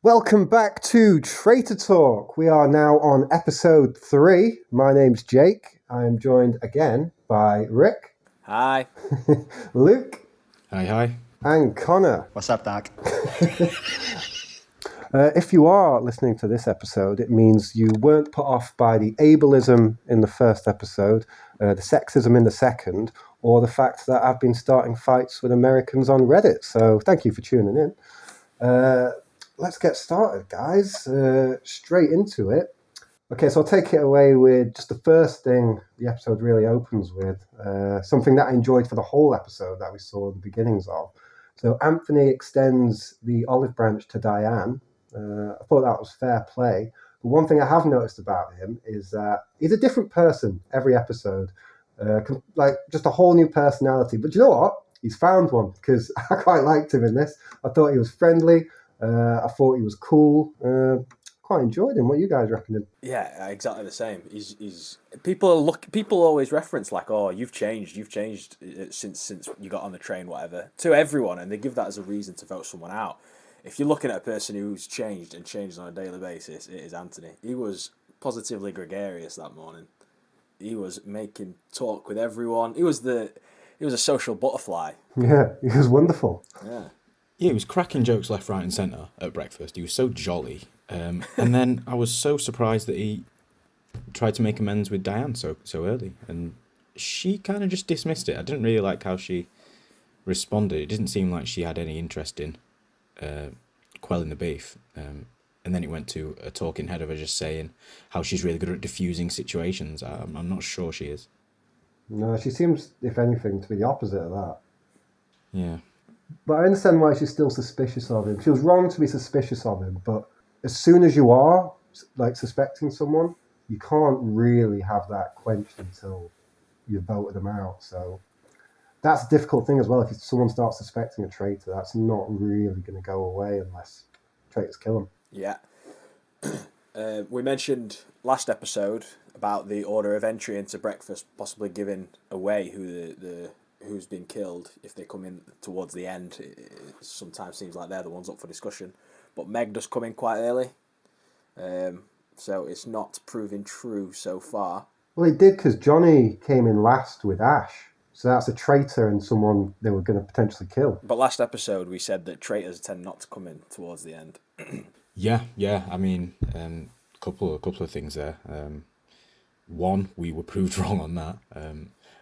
Welcome back to Traitor Talk. We are now on episode 3. My name's Jake. I am joined again by Rick. Hi. Luke. Hi. And Connor. What's up, Doc? If you are listening to this episode, it means you weren't put off by the ableism in the first episode, the sexism in the second, or the fact that I've been starting fights with Americans on Reddit. So thank you for tuning in. Let's get started, guys. Straight into it. Okay, so I'll take it away with just the first thing the episode really opens with, something that I enjoyed for the whole episode that we saw the beginnings of. So Anthony extends the olive branch to Diane. I thought that was fair play. But one thing I have noticed about him is that he's a different person every episode, like just a whole new personality. But you know what? He's found one, because I quite liked him in this. I thought he was friendly. I thought he was cool. Quite enjoyed him. What you guys reckon? Yeah, exactly the same. He's people always reference like, "Oh, you've changed since you got on the train, whatever," to everyone, and they give that as a reason to vote someone out. If you're looking at a person who's changed on a daily basis, it is Anthony. He was positively gregarious that morning. He was making talk with everyone. He was a social butterfly. Yeah, he was wonderful. Yeah. Yeah, he was cracking jokes left, right and centre at breakfast. He was so jolly. And then I was so surprised that he tried to make amends with Diane so early. And she kind of just dismissed it. I didn't really like how she responded. It didn't seem like she had any interest in quelling the beef. And then it went to a talking head of her just saying how she's really good at diffusing situations. I'm not sure she is. No, she seems, if anything, to be the opposite of that. Yeah. But I understand why she's still suspicious of him. She was wrong to be suspicious of him, but as soon as you are, like, suspecting someone, you can't really have that quenched until you've voted them out. So that's a difficult thing as well. If someone starts suspecting a traitor, that's not really going to go away unless traitors kill them. Yeah. We mentioned last episode about the order of entry into breakfast possibly giving away who's been killed if they come in towards the end. It sometimes seems like they're the ones up for discussion, but Meg does come in quite early, so it's not proving true so far. Well, it did, because Johnny came in last with Ash, so that's a traitor and someone they were going to potentially kill. But last episode we said that traitors tend not to come in towards the end. Yeah. I mean, a couple of things there. One, we were proved wrong on that.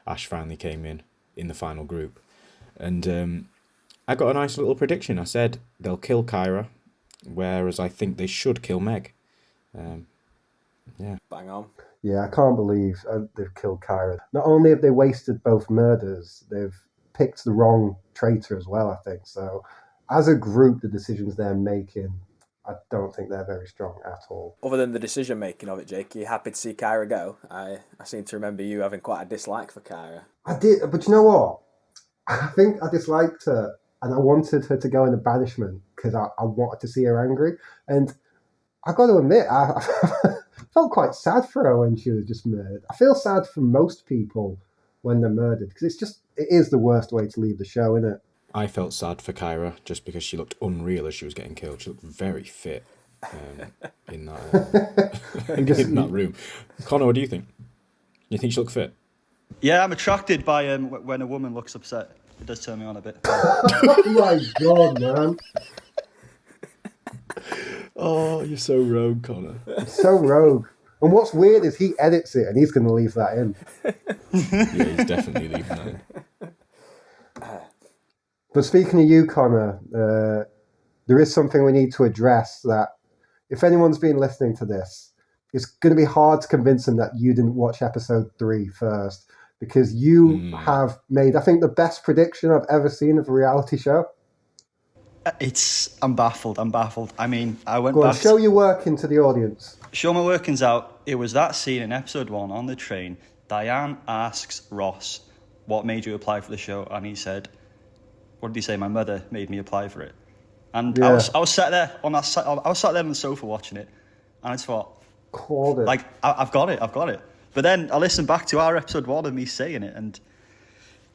Ash finally came in the final group, and I got a nice little prediction. I said they'll kill Kyra, whereas I think they should kill Meg. Yeah, bang on. Yeah, I can't believe they've killed Kyra. Not only have they wasted both murders, they've picked the wrong traitor as well, I think. So as a group, the decisions they're making, I don't think they're very strong at all. Other than the decision making of it, Jake, are you happy to see Kyra go? I seem to remember you having quite a dislike for Kyra. I did, but you know what? I think I disliked her, and I wanted her to go in a banishment because I wanted to see her angry. And I got to admit, I felt quite sad for her when she was just murdered. I feel sad for most people when they're murdered, because it is the worst way to leave the show, isn't it? I felt sad for Kyra just because she looked unreal as she was getting killed. She looked very fit in that in that room. Connor, what do you think? You think she looked fit? Yeah, I'm attracted by when a woman looks upset. It does turn me on a bit. Oh my God, man. Oh, you're so rogue, Connor. So rogue. And what's weird is he edits it and he's going to leave that in. Yeah, he's definitely leaving that in. But speaking of you, Connor, there is something we need to address, that if anyone's been listening to this, it's going to be hard to convince them that you didn't watch episode 3 first, because you have made, I think, the best prediction I've ever seen of a reality show. I'm baffled. I mean, I went Go on, back. show your working to the audience. Show my workings out. It was that scene in episode 1 on the train. Diane asks Ross, "What made you apply for the show?" And he said, what did he say? "My mother made me apply for it." And yeah. I was sat there on that. I was sat there on the sofa watching it, and I just thought, called it. Like, I've got it. But then I listened back to our episode 1 of me saying it, and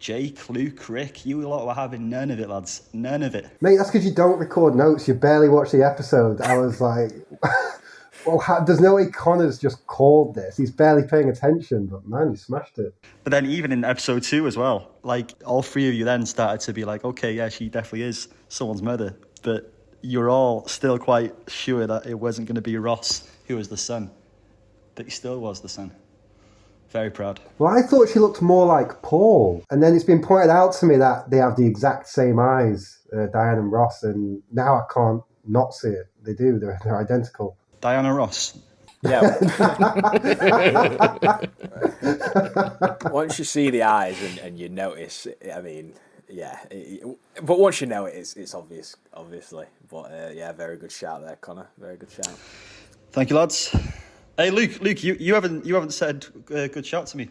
Jake, Luke, Rick, you lot were having none of it, lads. None of it. Mate, that's because you don't record notes. You barely watch the episode. I was like, well, there's no way Connor's just called this. He's barely paying attention, but man, you smashed it. But then even in episode 2 as well, like all three of you then started to be like, okay, yeah, she definitely is someone's mother. But you're all still quite sure that it wasn't going to be Ross who was the son. But he still was the son. Very proud. Well, I thought she looked more like Paul. And then it's been pointed out to me that they have the exact same eyes, Diane and Ross, and now I can't not see it. They do. They're identical. Diana Ross. Yeah. Once you see the eyes and you notice, I mean, yeah. But once you know it, it's obvious, obviously. But yeah, very good shout there, Connor. Very good shout. Thank you, lads. Hey, Luke, you haven't said good shout to me.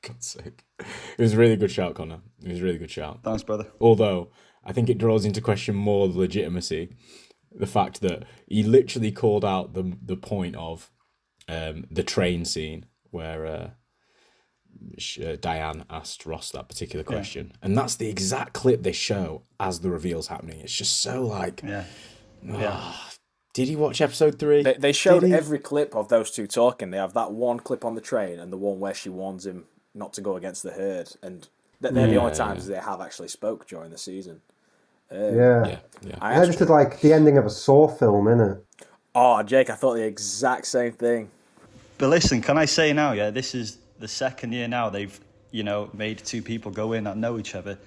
God's sake. It was a really good shout, Connor. It was a really good shout. Thanks, brother. Although, I think it draws into question more the legitimacy. The fact that he literally called out the point of the train scene where Diane asked Ross that particular question. Yeah. And that's the exact clip they show as the reveal's happening. It's just so like... Yeah. Did he watch episode 3? They showed every clip of those two talking. They have that one clip on the train and the one where she warns him not to go against the herd. And they're the only times they have actually spoke during the season. I just did like the ending of a Saw film, innit? Oh, Jake, I thought the exact same thing. But listen, can I say now, yeah, this is the second year now they've, made two people go in that know each other.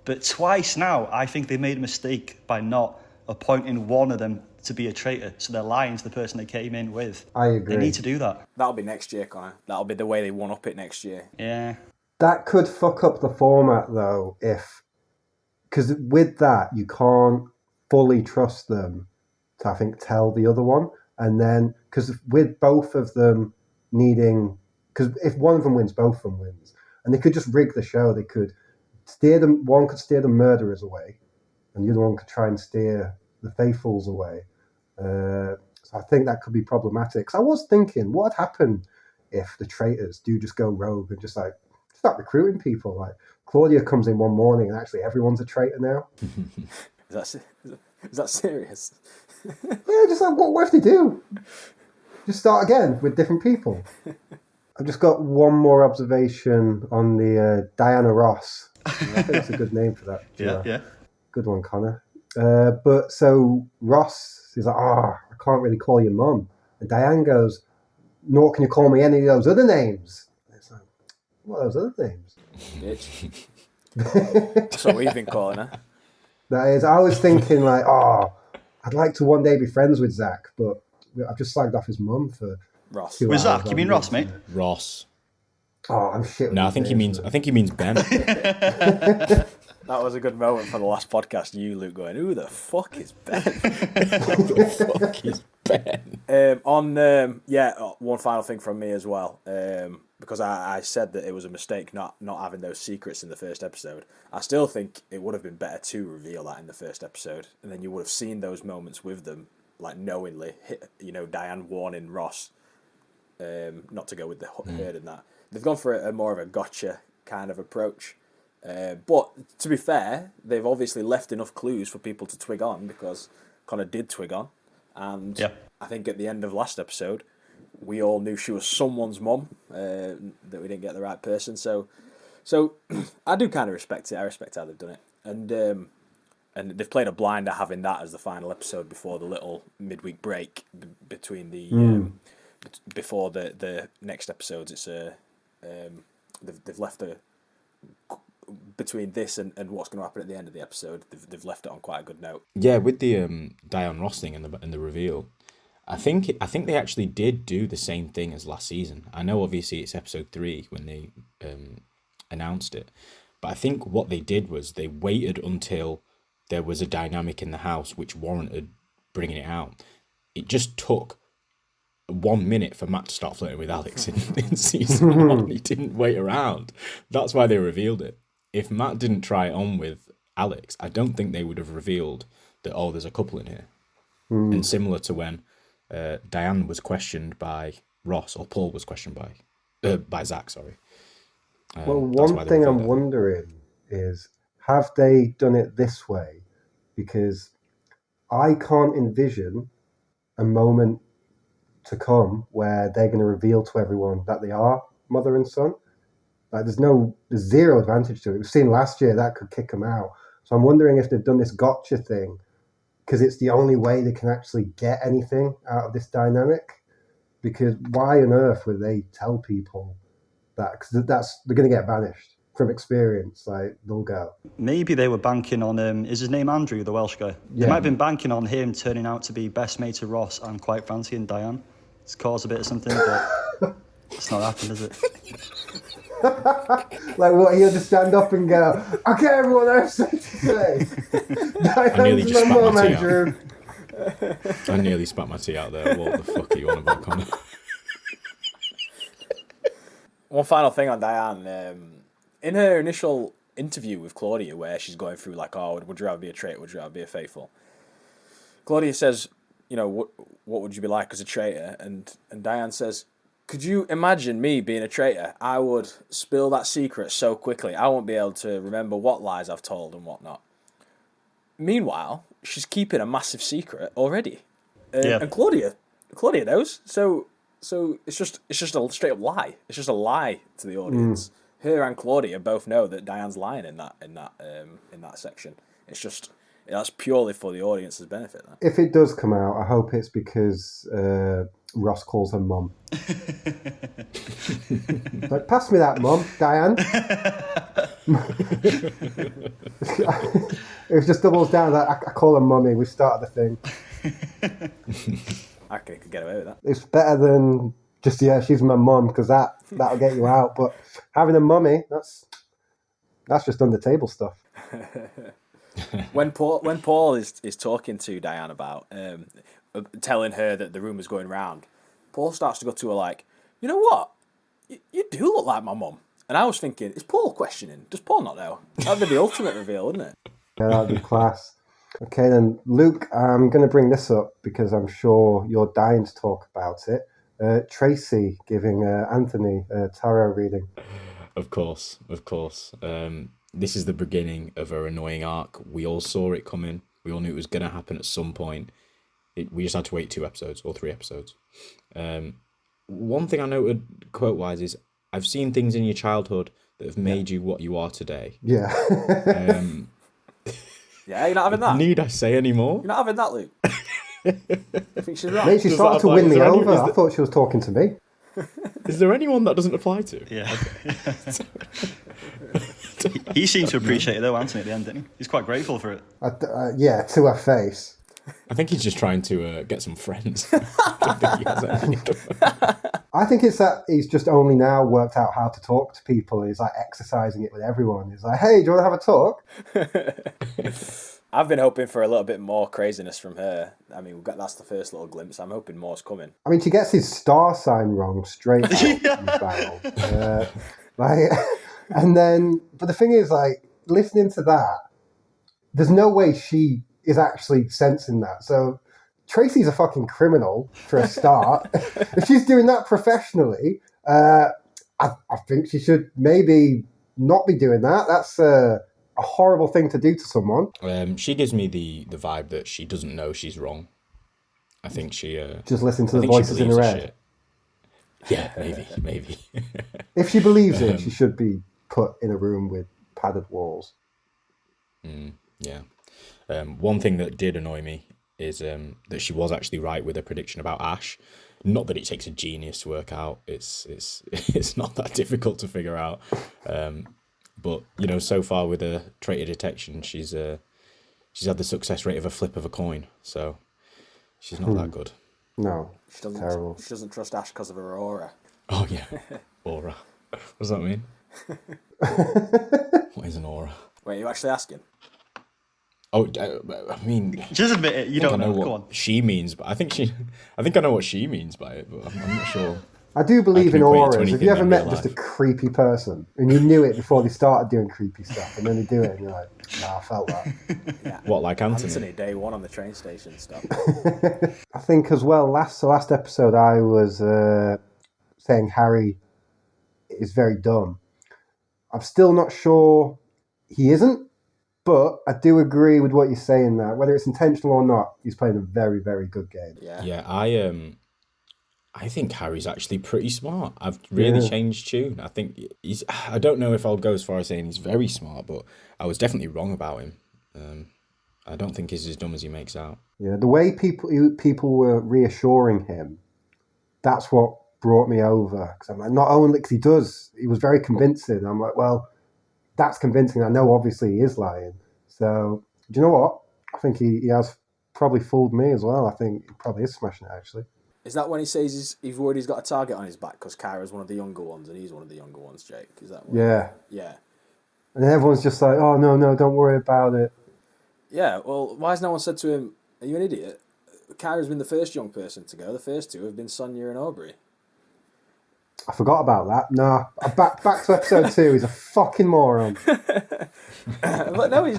But twice now, I think they made a mistake by not appointing one of them to be a traitor, so they're lying to the person they came in with. I agree. They need to do that. That'll be next year, Connor. That'll be the way they one-up it next year. Yeah. That could fuck up the format, though, because with that, you can't fully trust them to, I think, tell the other one. And then, because with both of them needing... Because if one of them wins, both of them wins. And they could just rig the show. They could steer them... One could steer the murderers away, and the other one could try and steer the faithfuls away. So I think that could be problematic. Because I was thinking, what would happen if the traitors do just go rogue and just like start recruiting people? Like Claudia comes in one morning and actually everyone's a traitor now. Is that serious? Yeah, just like what if they do? Just start again with different people. I've just got one more observation on the Diana Ross. I think that's a good name for that. Yeah. Good one, Connor. But so Ross is like, I can't really call you mum. And Diane goes, nor can you call me any of those other names. And it's like, what are those other names? Bitch. That's what we've been calling her. That is, I was thinking like, I'd like to one day be friends with Zach, but I've just slagged off his mum for Ross. 2 With hours Zach? You on mean Ross, mate? Ross. Oh, I'm shit. No, I think he means Ben. That was a good moment for the last podcast. You, Luke, going, who the fuck is Ben? Who the fuck is Ben? One final thing from me as well. Because I said that it was a mistake not having those secrets in the first episode. I still think it would have been better to reveal that in the first episode, and then you would have seen those moments with them, like knowingly, Diane warning Ross not to go with the herd and that. They've gone for a more of a gotcha kind of approach. But to be fair, they've obviously left enough clues for people to twig on, because Connor did twig on. And I think at the end of last episode, we all knew she was someone's mum, that we didn't get the right person. So I do kind of respect it. I respect how they've done it. And they've played a blind at having that as the final episode before the little midweek break between the... before the next episodes. It's they've left between this and what's going to happen at the end of the episode, they've left it on quite a good note. Yeah, with the Diane Ross thing and the reveal, I think they actually did do the same thing as last season. I know obviously it's episode 3 when they announced it, but I think what they did was they waited until there was a dynamic in the house which warranted bringing it out. It just took 1 minute for Matt to start flirting with Alex in season 1. He didn't wait around. That's why they revealed it. If Matt didn't try it on with Alex, I don't think they would have revealed that, there's a couple in here. And similar to when Diane was questioned by Ross, or Paul was questioned by Zach, sorry. Well, That's why one they thing revealed I'm it. wondering is, have they done it this way? Because I can't envision a moment to come where they're going to reveal to everyone that they are mother and son. Like, there's zero advantage to it. We've seen last year that could kick them out. So I'm wondering if they've done this gotcha thing because it's the only way they can actually get anything out of this dynamic. Because why on earth would they tell people that? Because they're going to get banished from experience. Like, they'll go. Maybe they were banking on, is his name Andrew, the Welsh guy? They Yeah. might have been banking on him turning out to be best mate to Ross and quite fancying Diane. It's caused a bit of something, but it's not happened, is it? Like, what, he'll just stand up and go, okay, everyone, I have something to say. nearly just Diane's my spat mum, my tea out. Andrew. I nearly spat my tea out there. What the fuck are you on about, Connor? One final thing on Diane. In her initial interview with Claudia, where she's going through like, oh, would you rather be a traitor? Would you rather be a faithful? Claudia says, you know, what would you be like as a traitor? And Diane says, could you imagine me being a traitor? I would spill that secret so quickly. I won't be able to remember what lies I've told and whatnot. Meanwhile, she's keeping a massive secret already. Yeah. And Claudia knows. So it's just a straight up lie. It's just a lie to the audience. Her and Claudia both know that Diane's lying in that section. That's purely for the audience's benefit. That. If it does come out, I hope it's because Ross calls her mum. Like, pass me that, mum, Diane. It just doubles down that I call her mummy. We started the thing. I could get away with that. It's better than just, yeah, she's my mum, because that'll get you out. But having a mummy, that's just under table stuff. When Paul is talking to Diane about telling her that the rumour's going round, Paul starts to go to her like, you know what? You do look like my mum. And I was thinking, is Paul questioning? Does Paul not know? That'd be the ultimate reveal, wouldn't it? Yeah, that'd be class. Okay, then, Luke, I'm going to bring this up because I'm sure you're dying to talk about it. Tracy giving Anthony a tarot reading. Of course. This is the beginning of her annoying arc. We all saw it coming. We all knew it was going to happen at some point. We just had to wait 2 episodes or 3 episodes. One thing I noted quote-wise is, I've seen things in your childhood that have made you what you are today. Yeah. Yeah, you're not having that? Need I say any more? You're not having that, Luke? I think she's right. Mate, she Does started that to apply? win Is me there any- over. is I there- thought she was talking to me. Is there anyone that doesn't apply to? Yeah. He seemed to appreciate it though, Anthony, at the end, didn't he? He's quite grateful for it. Yeah, to her face. I think he's just trying to get some friends. I don't think he has any. I think it's that he's just only now worked out how to talk to people. He's like exercising it with everyone. He's like, hey, do you want to have a talk? I've been hoping for a little bit more craziness from her. I mean, that's the first little glimpse. I'm hoping more's coming. I mean, she gets his star sign wrong straight out the barrel. And then, but the thing is, like, listening to that, there's no way she is actually sensing that. So Tracy's a fucking criminal for a start. If she's doing that professionally, I think she should maybe not be doing that. That's a horrible thing to do to someone. She gives me the vibe that she doesn't know she's wrong. I think she... Just listen to I the think she voices in believes her the head. shit. Yeah, maybe. If she believes it, she should be put in a room with padded walls. Yeah. One thing that did annoy me is that she was actually right with her prediction about Ash. Not that it takes a genius to work out. It's not that difficult to figure out. But you know, so far with her traitor detection, she's had the success rate of a flip of a coin. So she's not that good. No, Terrible. She doesn't trust Ash because of her aura. Oh yeah, aura. What does that mean? What is an aura? Wait, are you actually asking? Oh, I mean, Just admit it, you I don't know. know Go what on. she means, but I think I know what she means by it, but I'm not sure. I do believe I in can equate it to auras. Have anything you ever in met real just a life. creepy person and you knew it before they started doing creepy stuff, and then they do it and you're like, nah, I felt that. Yeah. What, like Anthony? Anthony, day one on the train station stuff. I think as well, last episode I was saying Harry is very dumb. I'm still not sure he isn't, but I do agree with what you're saying there. Whether it's intentional or not, he's playing a very, very good game. Yeah, I think Harry's actually pretty smart. I've really changed tune. I think I don't know if I'll go as far as saying he's very smart, but I was definitely wrong about him. I don't think he's as dumb as he makes out. Yeah, the way people were reassuring him, that's what brought me over. Because I'm like, not only because he was very convincing. I'm like, well, that's convincing. I know obviously he is lying. So do you know what? I think he has probably fooled me as well. I think he probably is smashing it actually. Is that when he says he's worried he's got a target on his back because Kyra's one of the younger ones and he's one of the younger ones, Jake? Is that what? Yeah. Yeah. And everyone's just like, oh, no, don't worry about it. Yeah, well, why has no one said to him, are you an idiot? Kyra's been the first young person to go. The first two have been Sonia and Aubrey. I forgot about that. Nah, back to episode 2. He's a fucking moron. But no, he's,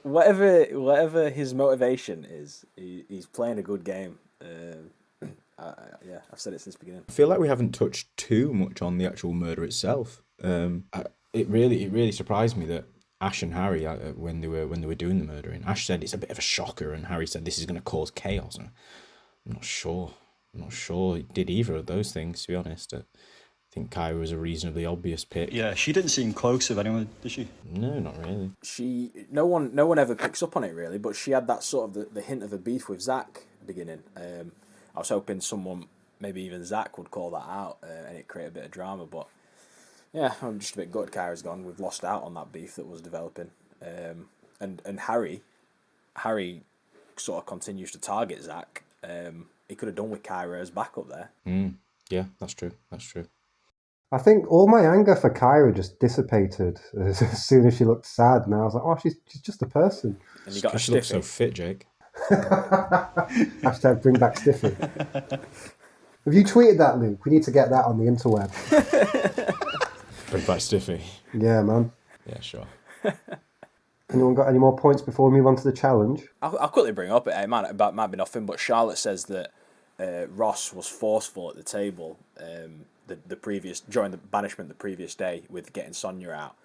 whatever his motivation is, he's playing a good game. Yeah, I've said it since the beginning. I feel like we haven't touched too much on the actual murder itself. It really surprised me that Ash and Harry, when they were doing the murdering, Ash said it's a bit of a shocker, and Harry said this is going to cause chaos. And I'm not sure he did either of those things, to be honest. I think Kyra was a reasonably obvious pick. Yeah, she didn't seem close with anyone, did she? No, not really. No one ever picks up on it really, but she had that sort of the hint of a beef with Zach at the beginning. I was hoping someone, maybe even Zach, would call that out and it create a bit of drama, but yeah, I'm just a bit gutted Kyra's gone. We've lost out on that beef that was developing. And Harry sort of continues to target Zach. He could have done with Kyra as backup there. Yeah, that's true. I think all my anger for Kyra just dissipated as soon as she looked sad, and I was like, oh, she's just a person. And you got a She looks stiffy. so fit, Jake. Hashtag bring back Stiffy. Have you tweeted that, Luke? We need to get that on the interweb. Bring back Stiffy. Yeah, man. Yeah, sure. Anyone got any more points before we move on to the challenge? I'll quickly bring up, it might be nothing, but Charlotte says that Ross was forceful at the table during the banishment the previous day with getting Sonia out.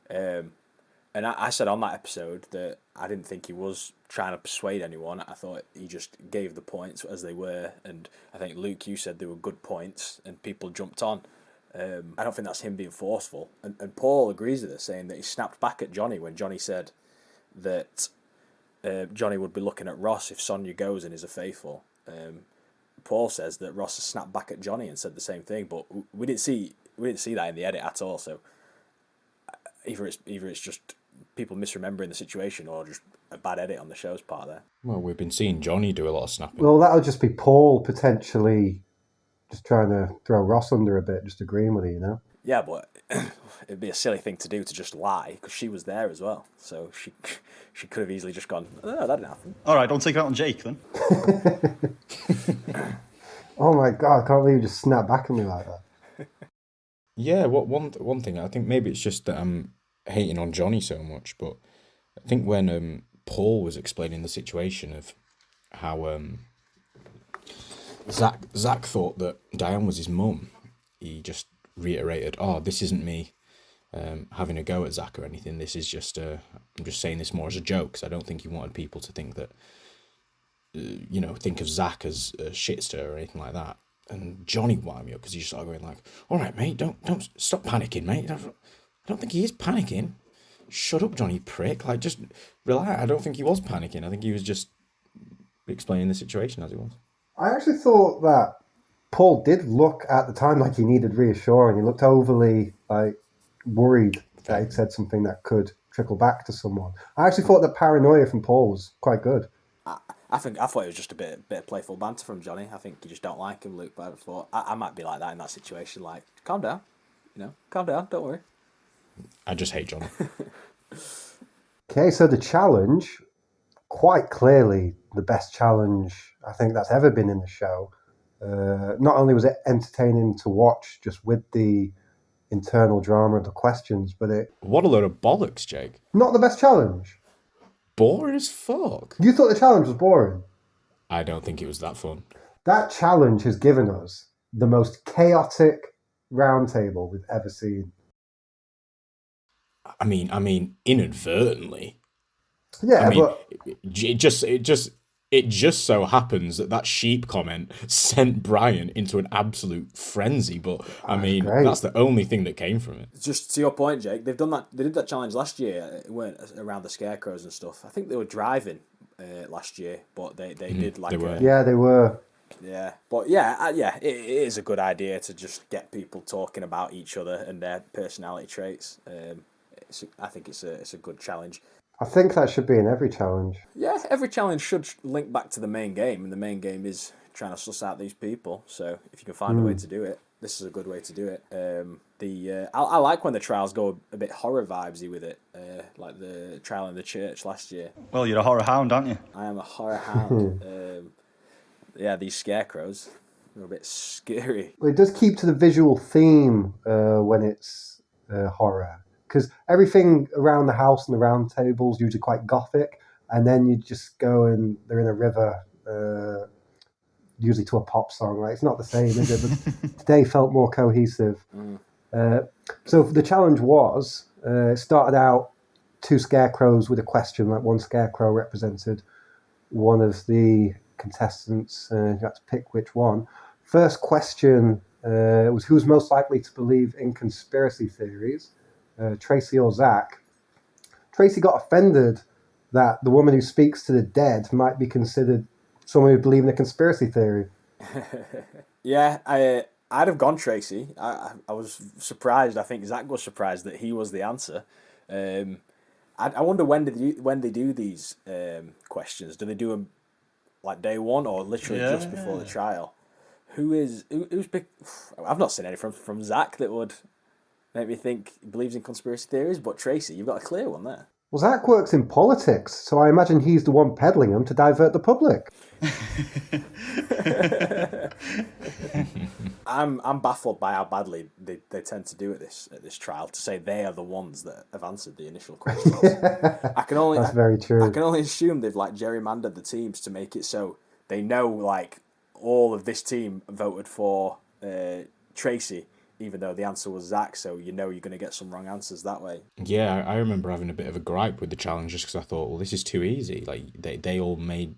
And I said on that episode that I didn't think he was trying to persuade anyone. I thought he just gave the points as they were. And I think, Luke, you said they were good points and people jumped on. I don't think that's him being forceful. And Paul agrees with us, saying that he snapped back at Johnny when Johnny said that Johnny would be looking at Ross if Sonia goes and is a faithful. Paul says that Ross has snapped back at Johnny and said the same thing, but we didn't see that in the edit at all. So either it's just people misremembering the situation or just a bad edit on the show's part there. Well, we've been seeing Johnny do a lot of snapping. Well, that'll just be Paul potentially just trying to throw Ross under a bit, just agreeing with it, you know? Yeah, but it'd be a silly thing to do to just lie, because she was there as well. So she could have easily just gone, oh, that didn't happen. All right, don't take it out on Jake then. Oh my God, I can't believe you just snapped back at me like that. Yeah, one thing, I think maybe it's just that I'm hating on Johnny so much, but I think when Paul was explaining the situation of how Zach thought that Diane was his mum, he just reiterated, oh, this isn't me having a go at Zach or anything, this is just, I'm just saying this more as a joke, because I don't think he wanted people to think that, think of Zach as a shitster or anything like that. And Johnny wound me up because he just started going like, all right, mate, don't stop panicking, mate. I don't think he is panicking. Shut up, Johnny prick. Like, just relax. I don't think he was panicking. I think he was just explaining the situation as it was. I actually thought that Paul did look at the time like he needed reassuring. He looked overly worried that he'd said something that could trickle back to someone. I actually thought the paranoia from Paul was quite good. I thought it was just a bit of playful banter from Johnny. I think you just don't like him, Luke. But I thought I might be like that in that situation. Like, calm down, calm down. Don't worry. I just hate Johnny. Okay, so the challenge, quite clearly the best challenge I think that's ever been in the show. Not only was it entertaining to watch, just with the internal drama of the questions, but What a load of bollocks, Jake. Not the best challenge. Boring as fuck. You thought the challenge was boring? I don't think it was that fun. That challenge has given us the most chaotic roundtable we've ever seen. I mean, inadvertently. Yeah, I mean, but it just so happens that sheep comment sent Brian into an absolute frenzy. But I that's mean, great. that's the only thing that came from it. Just to your point, Jake, they've done that. They did that challenge last year. It weren't around the scarecrows and stuff. I think they were driving last year, but they did like they were. Yeah, they were. yeah. But yeah, it is a good idea to just get people talking about each other and their personality traits. I think it's a good challenge. I think that should be in every challenge. Yeah, every challenge should link back to the main game, and the main game is trying to suss out these people. So if you can find a way to do it, this is a good way to do it. I like when the trials go a bit horror vibesy with it, like the trial in the church last year. Well, you're a horror hound, aren't you? I am a horror hound. Yeah, these scarecrows are a bit scary. Well, it does keep to the visual theme when it's horror, because everything around the house and the round table is usually quite gothic, and then you just go and they're in a river, usually to a pop song. Right? It's not the same, is it? But today felt more cohesive. So the challenge was, it started out 2 scarecrows with a question, like one scarecrow represented one of the contestants. You had to pick which one. First question was who's most likely to believe in conspiracy theories, Tracy or Zach. Tracy got offended that the woman who speaks to the dead might be considered someone who believes in a conspiracy theory. Yeah, I'd have gone Tracy. I was surprised. I think Zach was surprised that he was the answer. I wonder when they do these questions. Do they do them like day one or literally just before the trial? Who's big? I've not seen any from Zach that would make me think he believes in conspiracy theories. But Tracy, you've got a clear one there. Well, Zach works in politics, so I imagine he's the one peddling them to divert the public. I'm baffled by how badly they tend to do at this trial, to say they are the ones that have answered the initial questions. That's very true. I can only assume they've like gerrymandered the teams to make it so they know like all of this team voted for Tracy, even though the answer was Zach, so you know you're going to get some wrong answers that way. Yeah, I remember having a bit of a gripe with the challenge just because I thought, well, this is too easy. Like they all made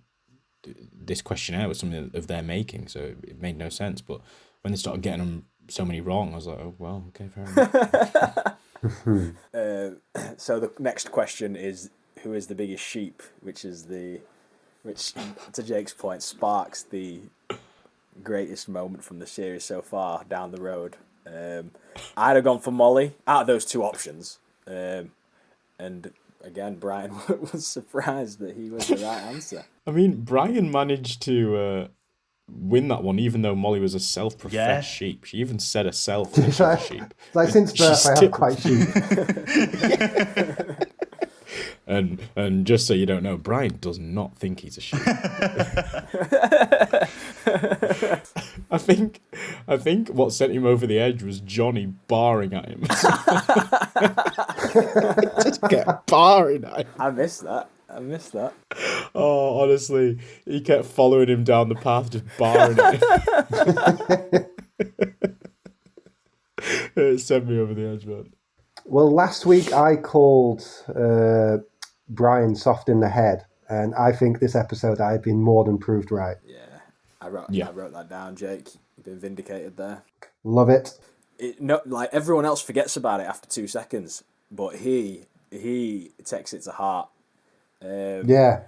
this questionnaire was something of their making, so it made no sense. But when they started getting them so many wrong, I was like, oh well, okay, fair enough. So the next question is, who is the biggest sheep? Which to Jake's point sparks the greatest moment from the series so far down the road. I'd have gone for Molly out of those 2 options, and again Brian was surprised that he was the right answer. I mean, Brian managed to win that one, even though Molly was a self-professed sheep. She even said herself that she was a sheep. Like, since birth, I have quite sheep. And just so you don't know, Brian does not think he's a sheep. I think what sent him over the edge was Johnny barring at him. Just kept barring at him. I missed that. Oh, honestly, he kept following him down the path, just barring at him. It sent me over the edge, man. Well, last week I called Brian soft in the head, and I think this episode I've been more than proved right. Yeah, I wrote that down, Jake. You've been vindicated there. Love it. Like everyone else forgets about it after 2 seconds, but he takes it to heart. Yeah.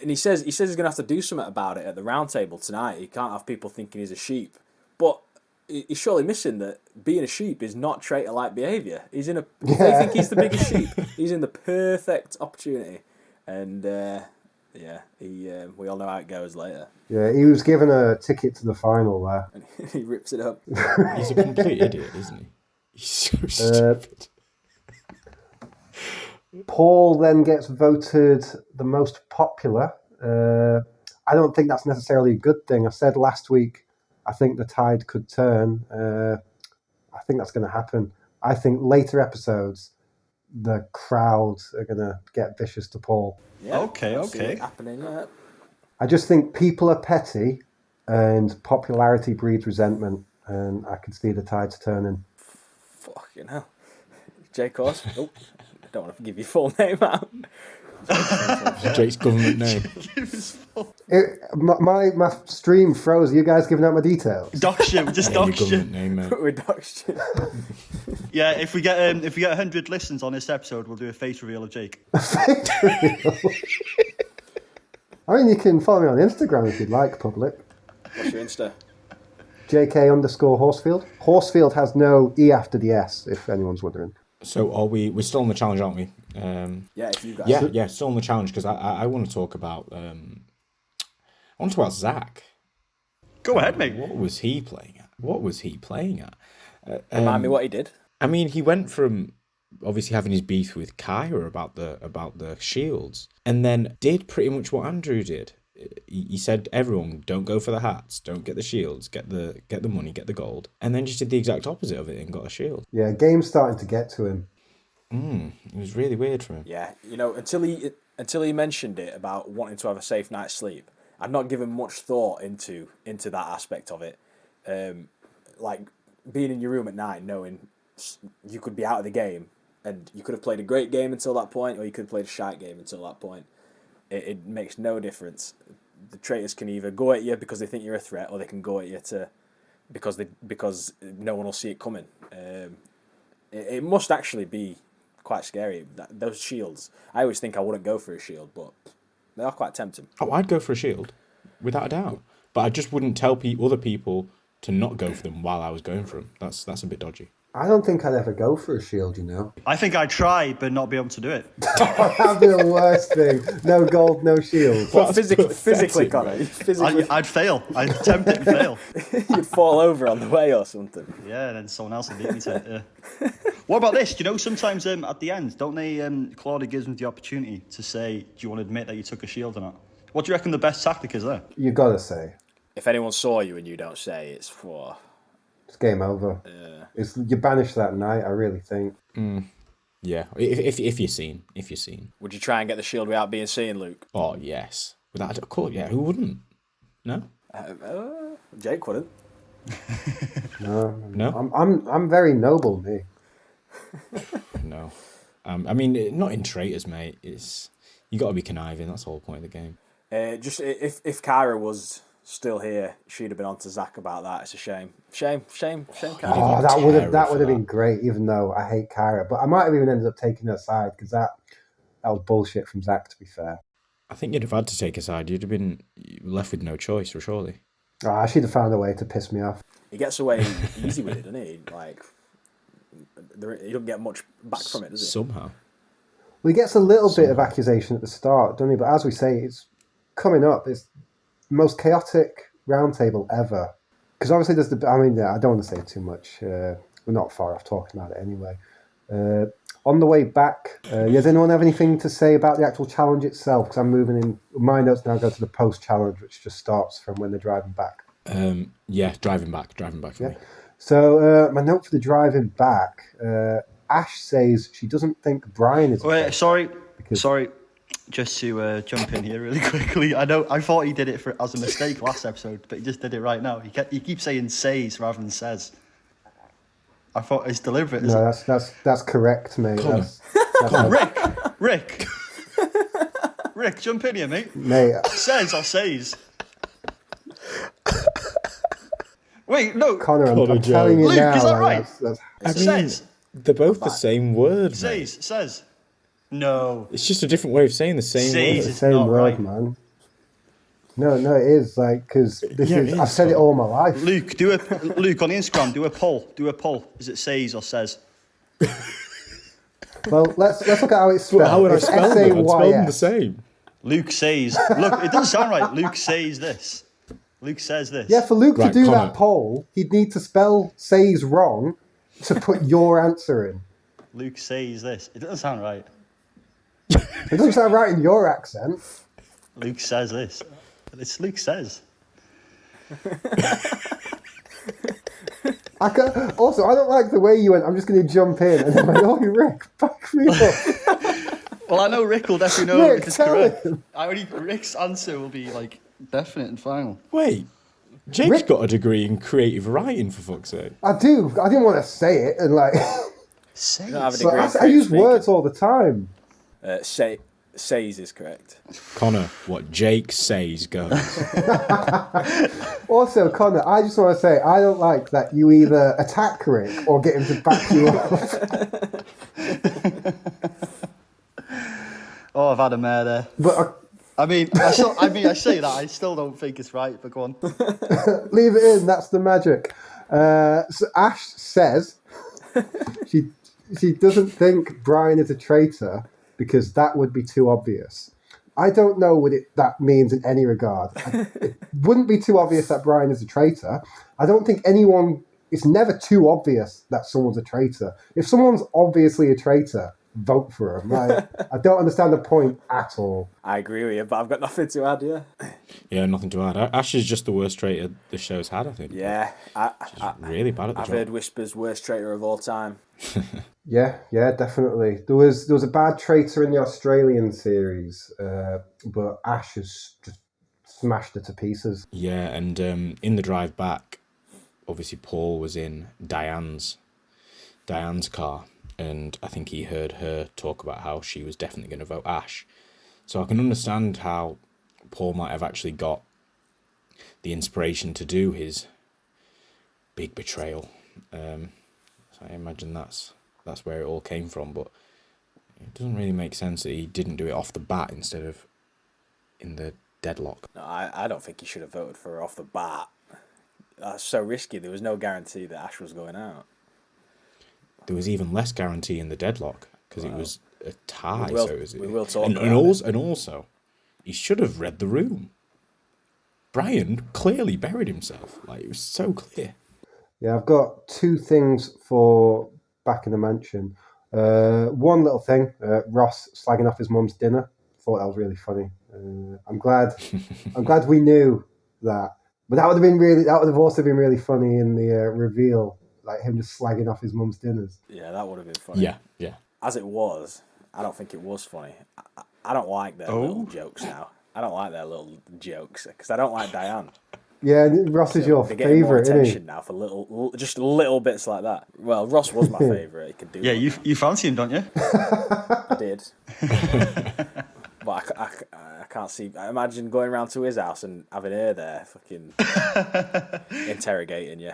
And he says he's going to have to do something about it at the round table tonight. He can't have people thinking he's a sheep. But he's surely missing that being a sheep is not traitor-like behaviour. If they think he's the biggest sheep, he's in the perfect opportunity. And we all know how it goes later. Yeah, he was given a ticket to the final there. And he rips it up. He's a complete idiot, isn't he? He's so stupid. Paul then gets voted the most popular. I don't think that's necessarily a good thing. I said last week, I think the tide could turn. I think that's going to happen. I think later episodes, the crowd are going to get vicious to Paul. Yeah, okay. Happening, yeah. I just think people are petty and popularity breeds resentment, and I can see the tides turning. Fucking hell. Jake Horse. Oh. don't want to give your full name out. Jake's government name. My stream froze. Are you guys giving out my details? Dox you, just Your dox you. government name, mate. We doxed you. Yeah, if we get 100 listens on this episode, we'll do a face reveal of Jake. I mean, you can follow me on Instagram if you'd like, public. What's your Insta? JK_Horsefield. Horsefield has no E after the S, if anyone's wondering. So we're still on the challenge, aren't we? Yeah, if you guys. Yeah, still on the challenge because I want to talk about Zach. Go ahead, mate. What was he playing at? Remind me what he did. I mean, he went from obviously having his beef with Kyra about the shields, and then did pretty much what Andrew did. He said, everyone, don't go for the hats, don't get the shields, get the money, get the gold, and then just did the exact opposite of it and got a shield. Yeah, game's starting to get to him. It was really weird for him. Yeah, until he mentioned it about wanting to have a safe night's sleep, I'd not given much thought into that aspect of it. Like being in your room at night, knowing you could be out of the game, and you could have played a great game until that point, or you could have played a shite game until that point. It makes no difference. The traitors can either go at you because they think you're a threat, or they can go at you because no one will see it coming. It must actually be quite scary. Those shields. I always think I wouldn't go for a shield, but they are quite tempting. Oh, I'd go for a shield, without a doubt. But I just wouldn't tell other people to not go for them while I was going for them. That's a bit dodgy. I don't think I'd ever go for a shield, you know. I think I'd try, but not be able to do it. That'd be the worst thing. No gold, no shield. What, physically, Connor? I'd fail. I'd attempt it and fail. You'd fall over on the way or something. Yeah, and then someone else would beat me to it. Yeah. What about this? Do you know sometimes at the end, don't they? Claudia gives them the opportunity to say, "Do you want to admit that you took a shield or not?" What do you reckon the best tactic is there? You gotta say. If anyone saw you and you don't say, it's for. It's game over. Yeah. You're banished that night, I really think. Yeah, if you're seen. Would you try and get the shield without being seen, Luke? Oh, yes. Without a course, yeah, who wouldn't? No? Jake wouldn't. No? I'm very noble, me. No. I mean, not in traitors, mate. You got to be conniving, that's the whole point of the game. Just if Kyra was still here, she'd have been on to Zach about that. It's a shame. Shame, Kyra. Oh, that would have been great, even though I hate Kyra. But I might have even ended up taking her side, because that was bullshit from Zach, to be fair. I think you'd have had to take a side. You'd have been left with no choice, for surely. Oh, she'd have found a way to piss me off. He gets away easy with it, doesn't he? Like, he don't get much back from it, does he? Somehow. Well, he gets a little bit of accusation at the start, doesn't he? But as we say, it's coming up. It's the most chaotic roundtable ever. Because obviously there's I don't want to say too much. We're not far off talking about it anyway. On the way back, does anyone have anything to say about the actual challenge itself? Because I'm moving in. My notes now go to the post-challenge, which just starts from when they're driving back. Yeah, driving back for me. So my note for the driving back, Ash says she doesn't think Brian is... Wait, sorry. Just to jump in here really quickly. I thought he did it as a mistake last episode, but he just did it right now. He keeps saying says rather than says. I thought it's deliberate. No, that's correct, mate. That's Rick, jump in here, mate. Mate. Says or says? Wait, no. Connor, I'm telling you Luke, now. is that right? Says. They're both the same word, mate. Says. No. It's just a different way of saying the same word. It's the same word, right, man. No, it is, like, because I've said it all my life. Luke, Luke, on Instagram, do a poll. Is it says or says? Well, let's look at how it's spelled. How would I spell them? I'd spell them the same. Luke says. Look, it doesn't sound right. Luke says this. Luke says this. Yeah, for Luke to do that poll, he'd need to spell says wrong to put your answer in. Luke says this. It doesn't sound right. It doesn't sound right in your accent. Luke says this. It's Luke says. I don't like the way you went, I'm just going to jump in, and then oh, Rick, back me up. Well, I know Rick will definitely know Rick, if it's tell correct. him. Rick's answer will be, like, definite and final. Wait, Jake's got a degree in creative writing, for fuck's sake. I do. I didn't want to say it, and like... You don't have a So degree in I creative use speaking. words all the time. Says is correct. Connor, what Jake says goes. Also, Connor, I just want to say, I don't like that you either attack Rick or get him to back you up. Oh, I've had a mare there. But I say that, I still don't think it's right, but go on. leave it in, that's the magic. So Ash says she doesn't think Brian is a traitor because that would be too obvious. I don't know what that means in any regard. It wouldn't be too obvious that Brian is a traitor. I don't think it's never too obvious that someone's a traitor. If someone's obviously a traitor, vote for him. I don't understand the point at all. I agree with you, but I've got nothing to add, yeah. Yeah, nothing to add. Ash is just the worst traitor the show's had, I think. Yeah. She's really bad at the I've job. heard whispers, worst traitor of all time. Yeah, definitely. There was a bad traitor in the Australian series, but Ash has just smashed it to pieces. Yeah, and in the drive back, obviously Paul was in Diane's car, and I think he heard her talk about how she was definitely going to vote Ash. So I can understand how Paul might have actually got the inspiration to do his big betrayal. So I imagine that's where it all came from, but it doesn't really make sense that he didn't do it off the bat instead of in the deadlock. No, I don't think he should have voted for her off the bat. That's so risky. There was no guarantee that Ash was going out. There was even less guarantee in the deadlock because it was a tie. We will talk and about it. And also, he should have read the room. Brian clearly buried himself. Like, it was so clear. Yeah, I've got two things for Back in the Mansion. One little thing, Ross slagging off his mum's dinner. Thought that was really funny. I'm glad we knew that. But that would have also been really funny in the reveal, like him just slagging off his mum's dinners. Yeah, that would have been funny. Yeah. As it was, I don't think it was funny. I don't like their little jokes now. I don't like their little jokes because I don't like Diane. Yeah, Ross is your They're getting more favourite, isn't attention he? now for just little bits like that. Well, Ross was my favourite. He could do. Yeah, you fancy him, don't you? I did. But I can't see. I imagine going around to his house and having her there, fucking interrogating you.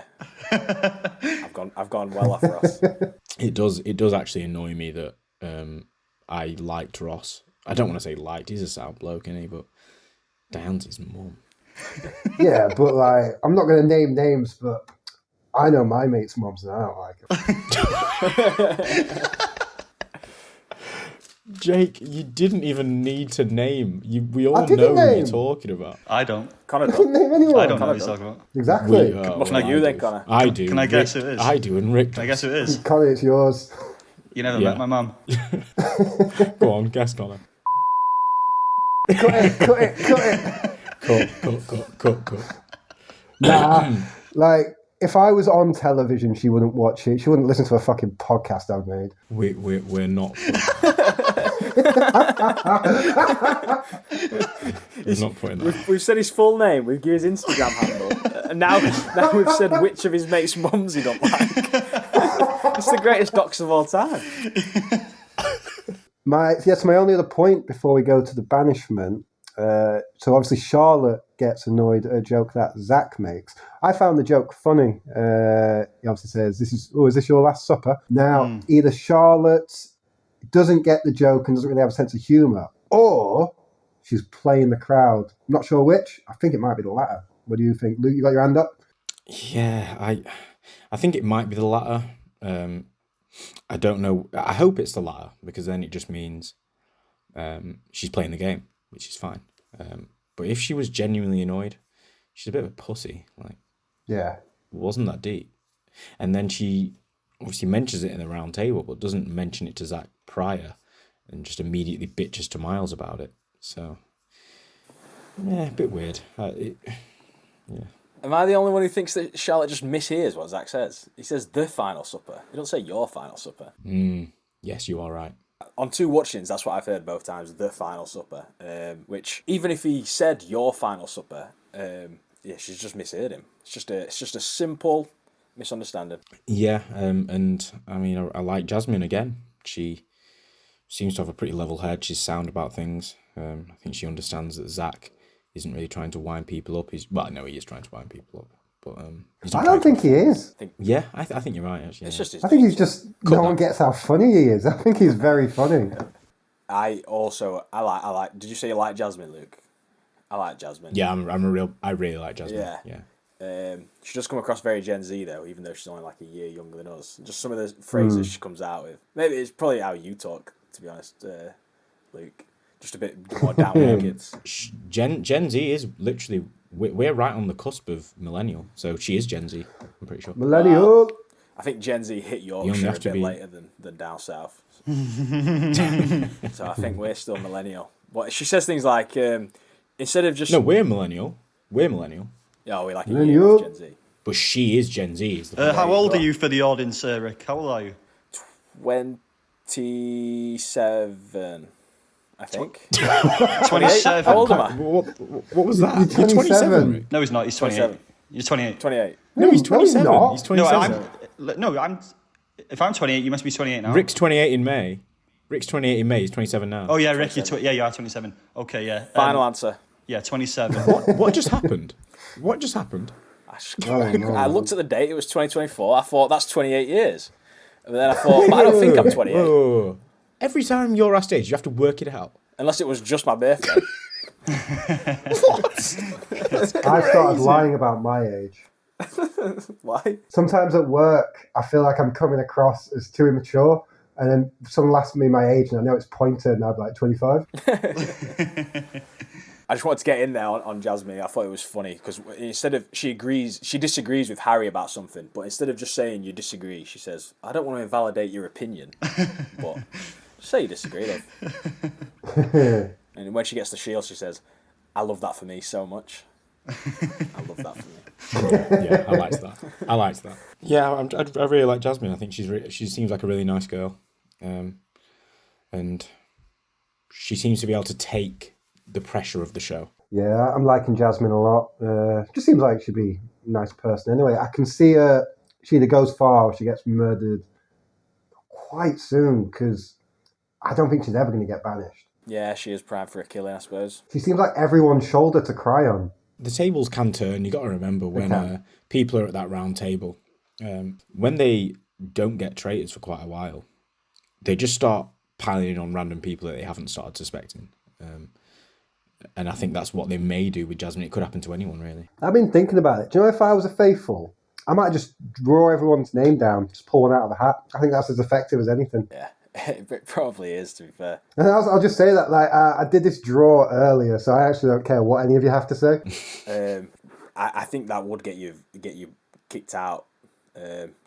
I've gone well off Ross. It does actually annoy me that I liked Ross. I don't want to say liked. He's a sound bloke, isn't he? But Diane's his mum. Yeah, but like, I'm not going to name names, but I know my mate's mums and I don't like them. Jake, you didn't even need to name. We all didn't know who name. you're talking about. I don't. Connor I didn't don't. name anyone. I don't know what you're talking about. Exactly. Must be you then, Connor. I do. Can I guess Rick, who it is? I do, and Rick. Can I guess who it is? Connie, it's yours. You never Yeah. met my mum. Go on, guess, Connor. Cut it. Cut. Nah, like, if I was on television, she wouldn't watch it. She wouldn't listen to a fucking podcast I've made. We're not. We're not putting that. We've said his full name. We've given his Instagram handle, and now we've said which of his mates' mums he don't like. It's the greatest docs of all time. My only other point before we go to the banishment. So obviously Charlotte gets annoyed at a joke that Zach makes. I found the joke funny. He obviously says, "Is this your last supper?" Now, either Charlotte doesn't get the joke and doesn't really have a sense of humour, or she's playing the crowd. I'm not sure which. I think it might be the latter. What do you think, Luke? You got your hand up? Yeah, I think it might be the latter. I don't know. I hope it's the latter because then it just means she's playing the game, which is fine. But if she was genuinely annoyed, she's a bit of a pussy. Like, Yeah. it wasn't that deep. And then she obviously mentions it in the round table, but doesn't mention it to Zach prior, and just immediately bitches to Miles about it. So, yeah, a bit weird. Yeah. Am I the only one who thinks that Charlotte just mishears what Zach says? He says the final supper. He don't say your final supper. Yes, you are right. On two watchings, that's what I've heard both times, the final supper. Which, even if he said your final supper, she's just misheard him. It's just a simple misunderstanding. Yeah, and I mean, I like Jasmine again. She seems to have a pretty level head. She's sound about things. I think she understands that Zach isn't really trying to wind people up. I know he is trying to wind people up, but he's not I don't trying think he is. Yeah, I think you're right. Actually, It's yeah. just his I think he's nature. just no one gets how funny he is. I think he's very funny. I like. Did you say you like Jasmine, Luke? I like Jasmine. Yeah, I really like Jasmine. Yeah. She does come across very Gen Z though, even though she's only like a year younger than us. Just some of the phrases she comes out with. Maybe it's probably how you talk, to be honest, Luke. Just a bit more down with the kids. Gen Z is literally we're right on the cusp of millennial, so she is Gen Z. I'm pretty sure. Millennial. I think Gen Z hit You only Yorkshire a have to bit be- later than down south. So I think we're still millennial. But she says things like, instead of just... No, we're millennial. We're millennial. Oh, we're like a year Millennial. off Gen Z. But she is Gen Z. Is the How old are you for the audience, Rick? How old are you? 27, I think. 27. How old am I? What was that? You're 27. Rick? No, he's not. He's 28. 27. You're 28. 28. No, he's No, he's 27. not. He's No, 27. I'm. If I'm 28, you must be 28 now. Rick's 28 in May. Rick's 28 in He's 27 now. Oh yeah, Rick, you are 27. Okay, yeah. Final answer. Yeah, 27. What just happened? What just happened? I looked at the date, it was 2024. I thought, that's 28 years. And then I thought, but I don't think I'm 28. Whoa. Every time you're our stage, you have to work it out. Unless it was just my birthday. I started lying about my age. Why? Sometimes at work, I feel like I'm coming across as too immature, and then someone asks me my age, and I know it's pointed, and I'm like 25. I just wanted to get in there on Jasmine. I thought it was funny because instead of she disagrees with Harry about something, but instead of just saying you disagree, she says, "I don't want to invalidate your opinion, but just say you disagree, love." And when she gets the shield, she says, "I love that for me so much. I love that for me." Yeah, I liked that. Yeah, I really like Jasmine. I think she seems like a really nice girl, and she seems to be able to take the pressure of the show. Yeah, I'm liking Jasmine a lot. Just seems like she'd be a nice person. Anyway, I can see her. She either goes far or she gets murdered quite soon because I don't think she's ever going to get banished. Yeah, she is primed for a killing, I suppose. She seems like everyone's shoulder to cry on. The tables can turn. You got to remember when people are at that round table, when they don't get traitors for quite a while, they just start piling on random people that they haven't started suspecting. And I think that's what they may do with Jasmine. It could happen to anyone, really. I've been thinking about it. Do you know, if I was a faithful, I might just draw everyone's name down, just pull one out of the hat. I think that's as effective as anything. Yeah, it probably is, to be fair. And I'll just say that, like, I did this draw earlier, so I actually don't care what any of you have to say. I think that would get you kicked out.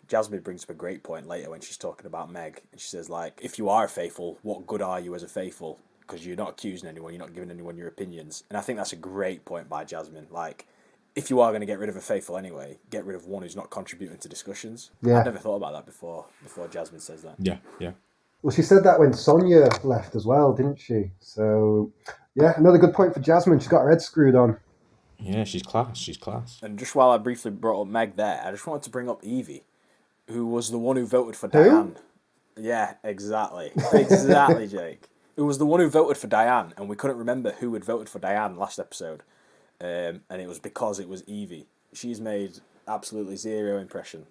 Jasmine brings up a great point later when she's talking about Meg, and she says, like, if you are a faithful, what good are you as a faithful? Because you're not accusing anyone, you're not giving anyone your opinions. And I think that's a great point by Jasmine. Like, if you are going to get rid of a faithful anyway, get rid of one who's not contributing to discussions. Yeah. I've never thought about that before Jasmine says that. Yeah. Well, she said that when Sonia left as well, didn't she? So, yeah, another good point for Jasmine. She's got her head screwed on. Yeah, she's class. And just while I briefly brought up Meg there, I just wanted to bring up Evie, who was the one who voted for Diane. Yeah, exactly. Exactly, Jake. Who was the one who voted for Diane, and we couldn't remember who had voted for Diane last episode. And it was because it was Evie. She's made absolutely zero impression.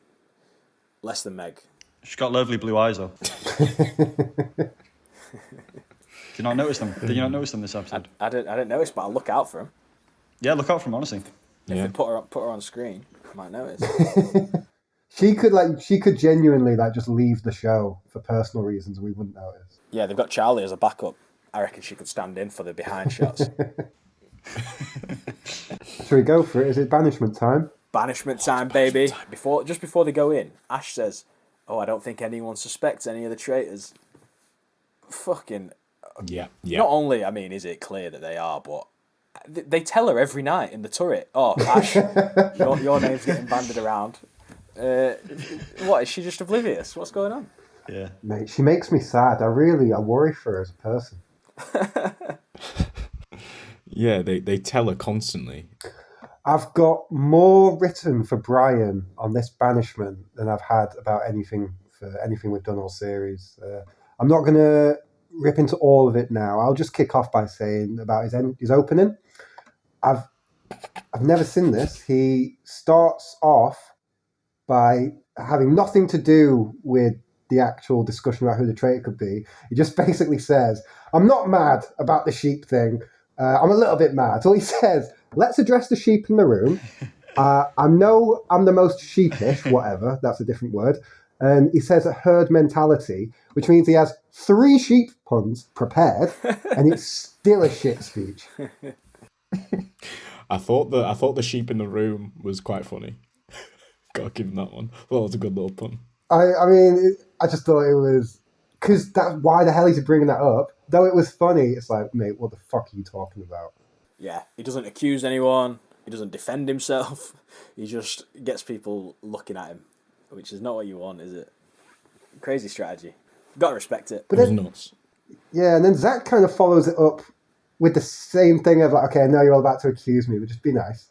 Less than Meg. She's got lovely blue eyes, though. Did you not notice them? Did you not notice them this episode? I didn't notice, but I'll look out for them. Yeah, look out for them, honestly. If they put her on screen, I might notice. She could genuinely just leave the show for personal reasons we wouldn't notice. Yeah, they've got Charlie as a backup. I reckon she could stand in for the behind shots. Shall we go for it? Is it banishment time? Banishment time, baby. Just before they go in, Ash says, "Oh, I don't think anyone suspects any of the traitors." Fucking. Yeah. Not only, is it clear that they are, but they tell her every night in the turret, "Oh, Ash, your name's getting banded around." What, is she just oblivious? What's going on? Yeah. Mate, she makes me sad. I worry for her as a person. Yeah, they tell her constantly. I've got more written for Brian on this banishment than I've had about anything we've done all series. I'm not going to rip into all of it now. I'll just kick off by saying about his opening. I've never seen this. He starts off by having nothing to do with the actual discussion about who the traitor could be. He just basically says, I'm not mad about the sheep thing. I'm a little bit mad. So he says, let's address the sheep in the room. I know I'm the most sheepish, whatever. That's a different word. And he says a herd mentality, which means he has 3 sheep puns prepared, and it's still a shit speech. I thought the sheep in the room was quite funny. Gotta give him that one. Well, it was a good little pun. I mean, I just thought it was... Because that's why the hell is he bringing that up? Though it was funny, it's like, mate, what the fuck are you talking about? Yeah, he doesn't accuse anyone. He doesn't defend himself. He just gets people looking at him, which is not what you want, is it? Crazy strategy. Gotta respect it. But it was nuts. Yeah, and then Zach kind of follows it up with the same thing of like, okay, I know you're all about to accuse me, but just be nice.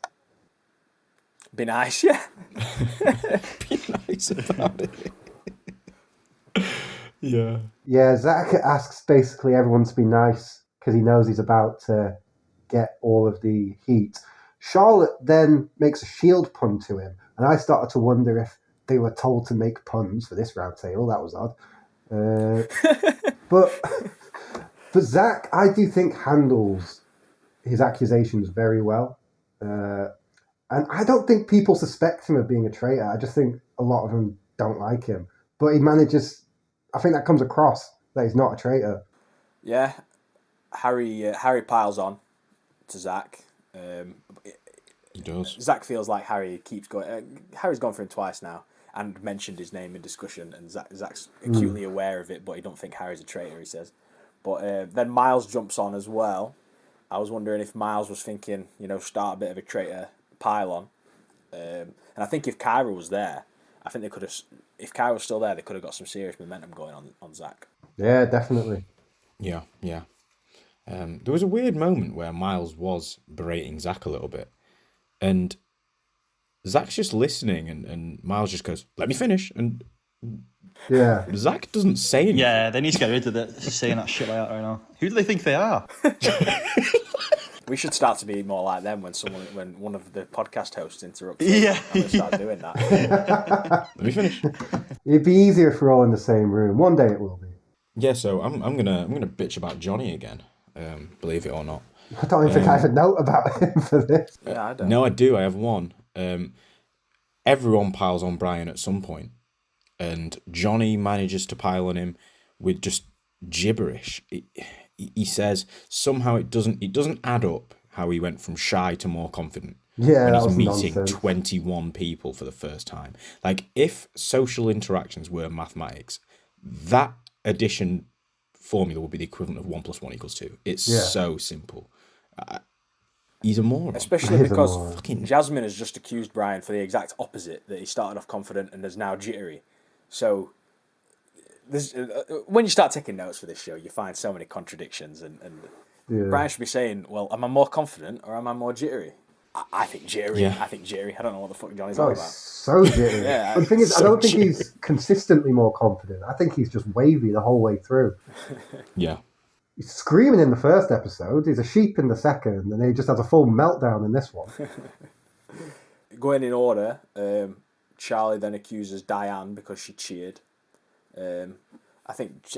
Be nice, yeah. Be nice about it. Yeah. Yeah, Zach asks basically everyone to be nice because he knows he's about to get all of the heat. Charlotte then makes a shield pun to him, and I started to wonder if they were told to make puns for this round table. That was odd. But Zach, I do think, handles his accusations very well. And I don't think people suspect him of being a traitor. I just think a lot of them don't like him. But he manages... I think that comes across that he's not a traitor. Yeah. Harry piles on to Zach. He does. Zach feels like Harry keeps going... Harry's gone for him twice now and mentioned his name in discussion, and Zach's acutely aware of it, but he don't think Harry's a traitor, he says. But then Miles jumps on as well. I was wondering if Miles was thinking, start a bit of a traitor pile on. And I think if Kyra was there, I think they could have... If Kyra was still there, they could have got some serious momentum going on Zach. Yeah, definitely. Yeah. There was a weird moment where Miles was berating Zach a little bit. And Zach's just listening, and Miles just goes, let me finish. And yeah, Zach doesn't say anything. Yeah, they need to get rid of it, saying that shit like that right now. Who do they think they are? We should start to be more like them when one of the podcast hosts interrupts. Yeah. I'm going to start doing that. Let me finish. It'd be easier if we're all in the same room. One day it will be. Yeah, so I'm gonna bitch about Johnny again. Believe it or not. I don't even think I have a note about him for this. Yeah, I don't. No, I do. I have one. Everyone piles on Brian at some point, and Johnny manages to pile on him with just gibberish. He says somehow it doesn't add up how he went from shy to more confident. Yeah, when that he's was meeting nonsense. 21 people for the first time. Like, if social interactions were mathematics, that addition formula would be the equivalent of 1 + 1 = 2. It's so simple. He's a moron. Especially He's a because moron. Jasmine has just accused Brian for the exact opposite, that he started off confident and is now jittery. So this, when you start taking notes for this show, you find so many contradictions, and Brian should be saying, well, am I more confident or am I more jittery? I think jittery. Yeah. I think jittery. I don't know what the fuck Johnny's on about. So jittery. Yeah, But the thing is, I so don't think jittery. he's consistently more confident. I think he's just wavy the whole way through. Yeah. He's screaming in the first episode. He's a sheep in the second, and he just has a full meltdown in this one. Going in order, Charlie then accuses Diane because she cheered. I think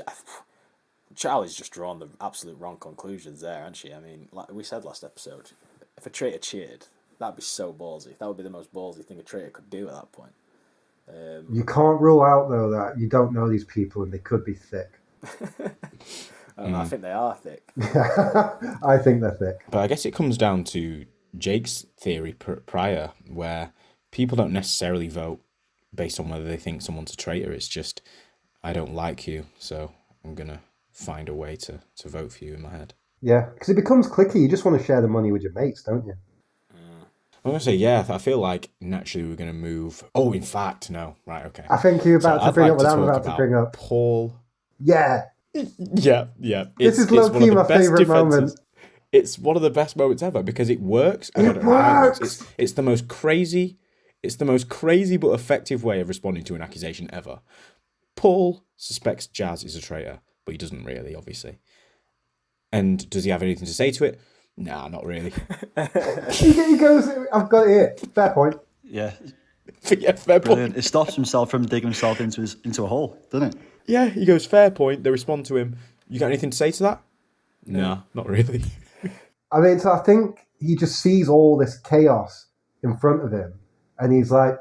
Charlie's just drawn the absolute wrong conclusions there, hasn't she? I mean, like we said last episode, if a traitor cheered, that'd be so ballsy. That would be the most ballsy thing a traitor could do at that point. You can't rule out, though, that you don't know these people and they could be thick. I think they are thick. I think they're thick. But I guess it comes down to Jake's theory prior, where people don't necessarily vote based on whether they think someone's a traitor. It's just, I don't like you, so I'm going to find a way to vote for you in my head. Yeah, because it becomes cliquey. You just want to share the money with your mates, don't you? I'm going to say, yeah, I feel like naturally we're going to move... Oh, in fact, no. Right, okay. I think you're about to bring up what I'm about to talk bring about up. Paul... Yeah. Yeah. This is low-key my favourite moment. it's one of the best moments ever because it works. I don't know how it works. It's the most crazy. It's the most crazy but effective way of responding to an accusation ever. Paul suspects Jazz is a traitor, but he doesn't really, obviously. And does he have anything to say to it? Nah, not really. He goes, I've got it here. Fair point. Yeah. Yeah, fair Brilliant. point. It stops himself from digging himself into a hole, doesn't it? Yeah, he goes, fair point. They respond to him. You got anything to say to that? Nah, not really. I mean, so I think he just sees all this chaos in front of him, and he's like,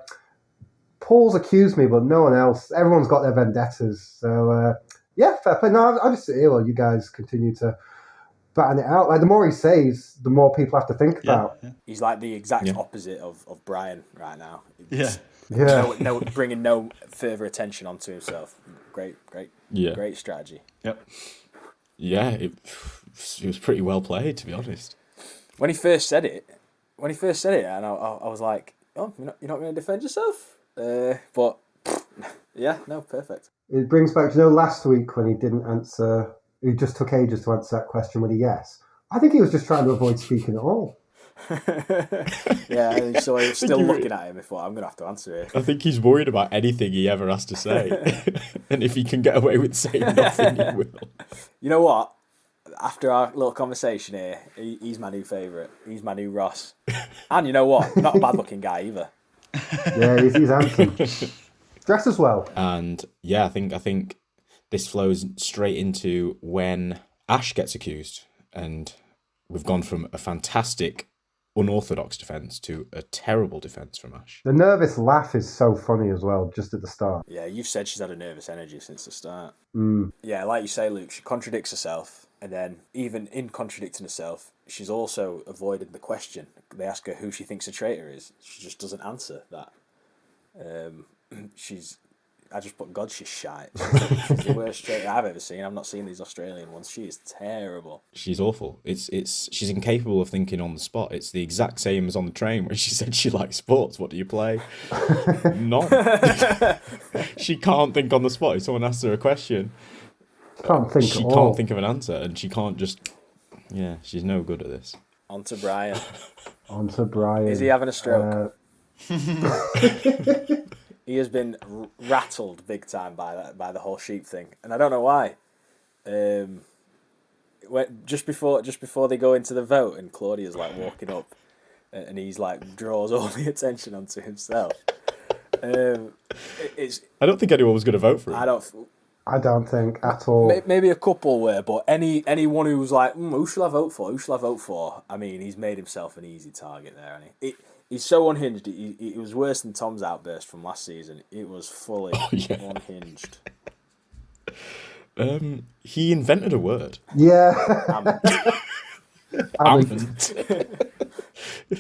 Paul's accused me, but no one else. Everyone's got their vendettas. So, yeah, fair play. No, I'll just sit here while you guys continue to batten it out. Like, the more he says, the more people have to think about. Yeah. He's like the exact opposite of Brian right now. Yeah. No, bringing no further attention onto himself. Great strategy. Yep. Yeah, it was pretty well played, to be honest. When he first said it, and I was like, "Oh, you're not going to defend yourself?" But yeah, no, perfect. It brings back, last week when he didn't answer, he just took ages to answer that question with a yes. I think he was just trying to avoid speaking at all. Yeah, so I was still looking at him and thought, I'm going to have to answer it. I think he's worried about anything he ever has to say. And if he can get away with saying nothing, he will. You know what? After our little conversation here, he's my new favourite. He's my new Ross. And you know what? Not a bad-looking guy either. Yeah, he's handsome. Dresses well. And yeah, I think this flows straight into when Ash gets accused. And we've gone from a fantastic unorthodox defence to a terrible defence from Ash. The nervous laugh is so funny as well, just at the start. Yeah, you've said she's had a nervous energy since the start. Mm. Yeah, like you say, Luke, she contradicts herself, and then even in contradicting herself, she's also avoided the question. They ask her who she thinks a traitor is. She just doesn't answer that. I just put God, she's shite. She's the worst traitor I've ever seen. I've not seen these Australian ones. She is terrible. She's awful. She's incapable of thinking on the spot. It's the exact same as on the train where she said she likes sports. What do you play? None. She can't think on the spot. If someone asks her a question, she can't think of an answer, and she can't just. Yeah, she's no good at this. On to Brian. Is he having a stroke? He has been rattled big time by the whole sheep thing, and I don't know why. Just before they go into the vote, and Claudia's like walking up, and he's like draws all the attention onto himself. I don't think anyone was going to vote for him. I don't think at all. Maybe a couple were, but anyone who was like, who shall I vote for? Who shall I vote for? I mean, he's made himself an easy target there, hasn't he? He's so unhinged. It was worse than Tom's outburst from last season. It was fully unhinged. He invented a word. Yeah.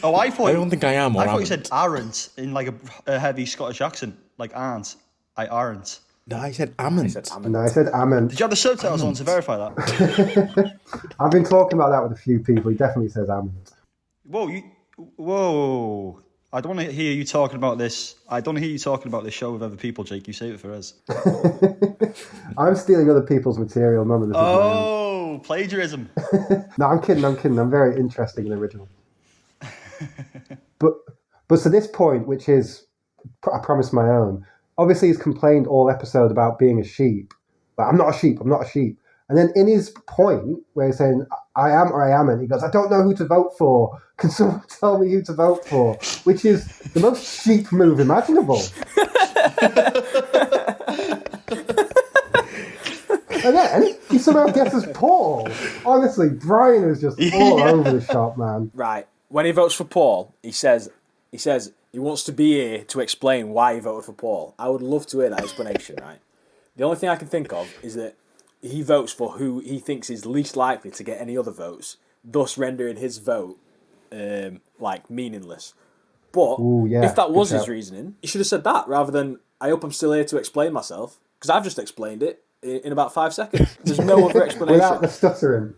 Oh, I don't think I am. I thought you said aren't in like a heavy Scottish accent, like aren't. I aren't. No, I said amment. I said amment. Did you have the subtitles on to verify that? I've been talking about that with a few people. He definitely says amment. Whoa. I don't want to hear you talking about this. I don't want to hear you talking about this show with other people, Jake. You save it for us. I'm stealing other people's material. None of this is my own. Plagiarism. No, I'm kidding. I'm very interesting and original. But to this point, which is, I promise my own, obviously he's complained all episode about being a sheep. But I'm not a sheep. And then in his point, where he's saying, I am or I amn't, he goes, I don't know who to vote for. Can someone tell me who to vote for? Which is the most sheep move imaginable. And then he somehow guesses Paul. Honestly, Brian is just all over the shop, man. Right. When he votes for Paul, he says he wants to be here to explain why he voted for Paul. I would love to hear that explanation, right? The only thing I can think of is that he votes for who he thinks is least likely to get any other votes, thus rendering his vote meaningless. But if that was his reasoning, he should have said that rather than, I hope I'm still here to explain myself, because I've just explained it in about 5 seconds. There's no other explanation. Without the stuttering.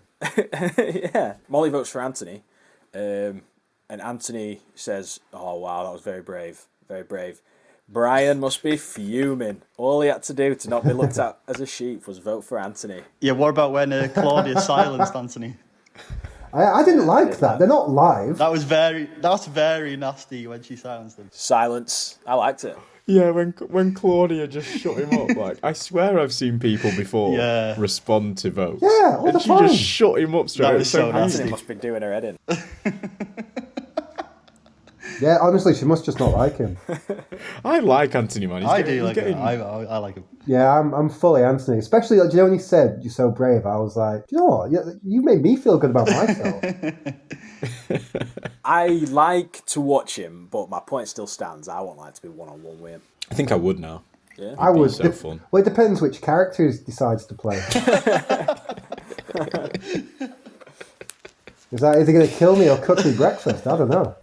Yeah. Molly votes for Anthony, and Anthony says, oh wow, that was very brave, very brave. Brian must be fuming. All he had to do to not be looked at as a sheep was vote for Anthony. Yeah, what about when Claudia silenced Anthony? I didn't like that. They're not live. That's very nasty when she silenced them. Silence. I liked it. Yeah, when Claudia just shut him up, like, I swear I've seen people before respond to votes. Yeah, all and the she time. just shut him up straight. That It was so weird. nasty. Anthony must be doing her head in. Yeah, honestly, she must just not like him. I like Anthony, man. I do like him. I like him. Yeah, I'm fully Anthony. Especially, like, do you know when he said, "You're so brave," I was like, "Do you know what? You made me feel good about myself." I like to watch him, but my point still stands. I won't like to be one-on-one with him. I think I would now. Yeah. I would. So fun. Well, it depends which character he decides to play. Is he going to kill me or cook me breakfast? I don't know.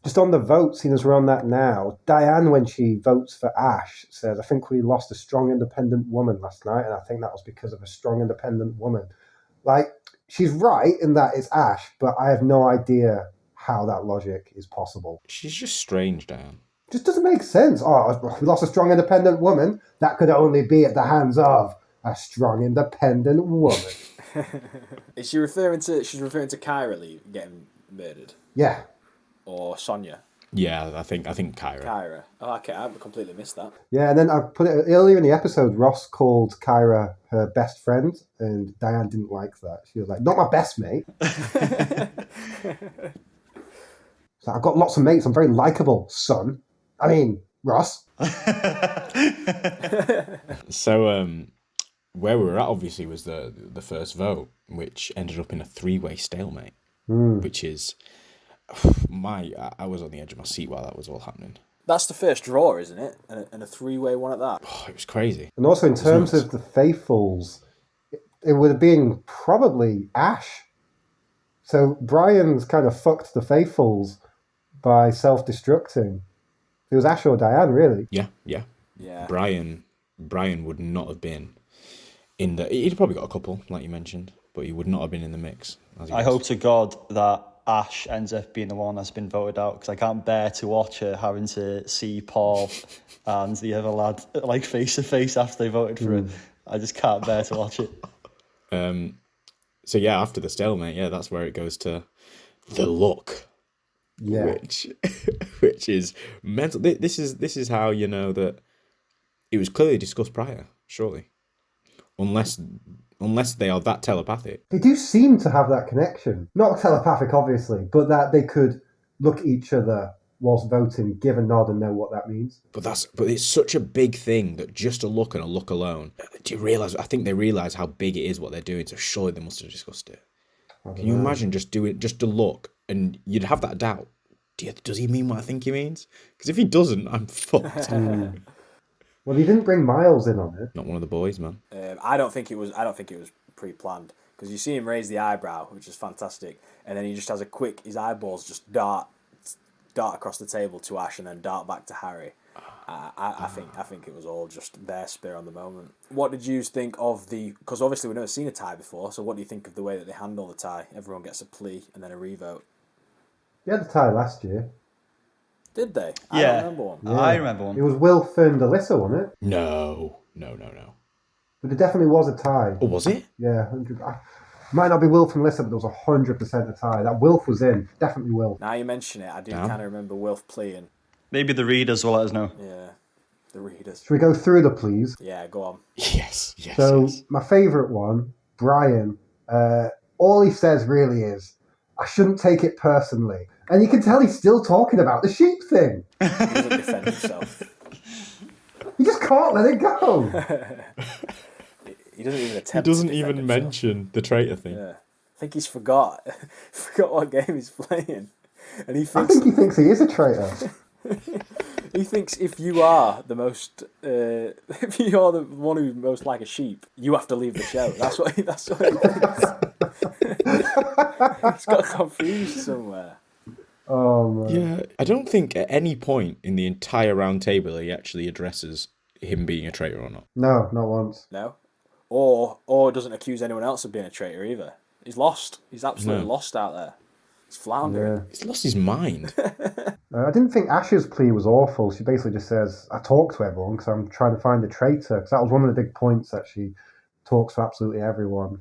Just on the vote, seeing as we're on that now, Diane, when she votes for Ash, says, "I think we lost a strong, independent woman last night, and I think that was because of a strong, independent woman." Like, she's right in that it's Ash, but I have no idea how that logic is possible. She's just strange, Dan. Just doesn't make sense. Oh, we lost a strong, independent woman. That could only be at the hands of a strong, independent woman. Is she referring to? She's referring to Kyra Lee getting murdered, Yeah. or Sonia? Yeah, I think Kyra. Kyra. Oh, okay, I completely missed that. Yeah, and then I put it earlier in the episode, Ross called Kyra her best friend, and Diane didn't like that. She was like, "Not my best mate." So I've got lots of mates. I'm very likable, son. I mean, Ross. So, where we were at, obviously, was the first vote, which ended up in a 3-way stalemate, which is... I was on the edge of my seat while that was all happening. That's the first draw, isn't it? And a 3-way one at that. Oh, it was crazy. And also in terms of the faithfuls, it would have been probably Ash. So Brian's kind of fucked the faithfuls by self-destructing. It was Ash or Diane, really. Yeah. Brian would not have been in the... He'd probably got a couple, like you mentioned, but he would not have been in the mix. I hope to God that Ash ends up being the one that's been voted out, because I can't bear to watch her having to see Paul and the other lad like face to face after they voted for him. I just can't bear to watch it. So yeah, after the stalemate, that's where it goes to the look. Yeah. Which is mental. This is how you know that it was clearly discussed prior, surely. Unless they are that telepathic. They do seem to have that connection. Not telepathic, obviously, but that they could look at each other whilst voting, give a nod and know what that means. But it's such a big thing that just a look and a look alone. Do you realise? I think they realise how big it is what they're doing, so surely they must have discussed it. Can you imagine just a look, and you'd have that doubt. Does he mean what I think he means? Because if he doesn't, I'm fucked. Well, he didn't bring Miles in on it. Not one of the boys, man. I don't think it was pre-planned, because you see him raise the eyebrow, which is fantastic, and then he just has his eyeballs just dart across the table to Ash and then dart back to Harry. I think it was all just their spur on the moment. What did you think of because obviously we've never seen a tie before, so what do you think of the way that they handle the tie? Everyone gets a plea and then a revote. They had the tie last year. Did they? Yeah. I don't remember one. Yeah. I remember one. It was Wilf and Alyssa, wasn't it? No. But there definitely was a tie. Oh, was it? Yeah, 100. Might not be Wilf and Alyssa, but there was 100% a tie. That Wilf was in. Definitely Wilf. Now you mention it, I do kind of remember Wilf pleading. Maybe the readers will let us know. Yeah, the readers. Should we go through the pleas? Yeah, go on. Yes. So, my favourite one, Brian, all he says really is, "I shouldn't take it personally." And you can tell he's still talking about the sheep thing. He doesn't defend himself. You just can't let it go. He doesn't even attempt. He doesn't to defend even himself. mention the traitor thing. Yeah, I think he's forgot what game he's playing, and he I thinks think he thinks he is a traitor. he thinks if you are the most, if you're the one who's most like a sheep, you have to leave the show. That's what he thinks. He's got confused somewhere. Oh, man. Yeah, I don't think at any point in the entire round table he actually addresses him being a traitor or not. No, not once. No, or doesn't accuse anyone else of being a traitor either. He's lost. He's absolutely lost out there. He's floundering. Yeah. He's lost his mind. I didn't think Ash's plea was awful. She basically just says, "I talk to everyone because I'm trying to find a traitor." Because that was one of the big points that she talks to absolutely everyone.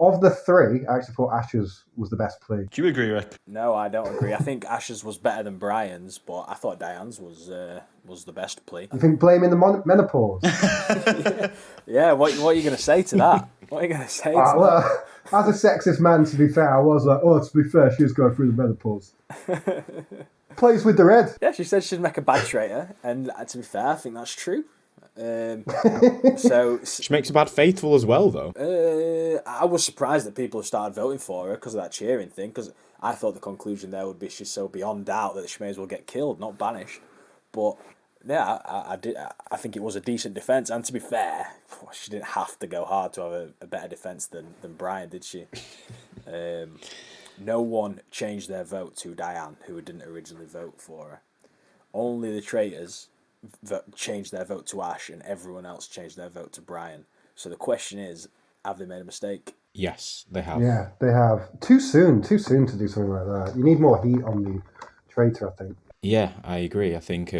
Of the three, I actually thought Ash's was the best plea. Do you agree, Rick? No, I don't agree. I think Ash's was better than Brian's, but I thought Diane's was the best plea. You think blaming the menopause? Yeah, what are you going to say to that? What are you going to say to that? Well, as a sexist man, to be fair, I was like, to be fair, she was going through the menopause. Plays with the red. Yeah, she said she'd make a bad traitor, and to be fair, I think that's true. So She makes a bad faithful as well, though. I was surprised that people have started voting for her because of that cheering thing, because I thought the conclusion there would be she's so beyond doubt that she may as well get killed, not banished. But yeah, I think it was a decent defence, and to be fair, she didn't have to go hard to have a better defence than Brian, did she? No one changed their vote to Diane, who didn't originally vote for her. Only the traitors changed their vote to Ash, and everyone else changed their vote to Brian. So the question is, have they made a mistake? Yes, they have. Yeah, they have. Too soon to do something like that. You need more heat on the traitor, I think. Yeah, I agree. I think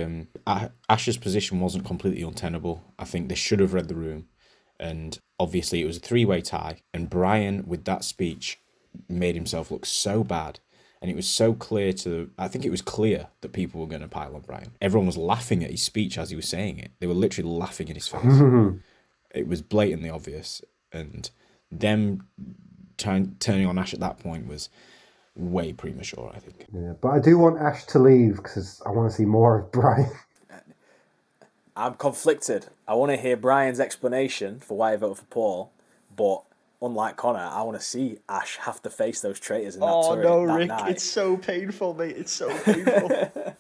Ash's position wasn't completely untenable. I think they should have read the room. And obviously it was a three-way tie. And Brian, with that speech, made himself look so bad. And it was so clear I think it was clear that people were going to pile on Brian. Everyone was laughing at his speech as he was saying it. They were literally laughing in his face. It was blatantly obvious. And them turning on Ash at that point was way premature, I think. Yeah, but I do want Ash to leave because I want to see more of Brian. I'm conflicted. I want to hear Brian's explanation for why he voted for Paul, but unlike Connor, I want to see Ash have to face those traitors in that turret that Rick, night. it's so painful, mate. It's so painful.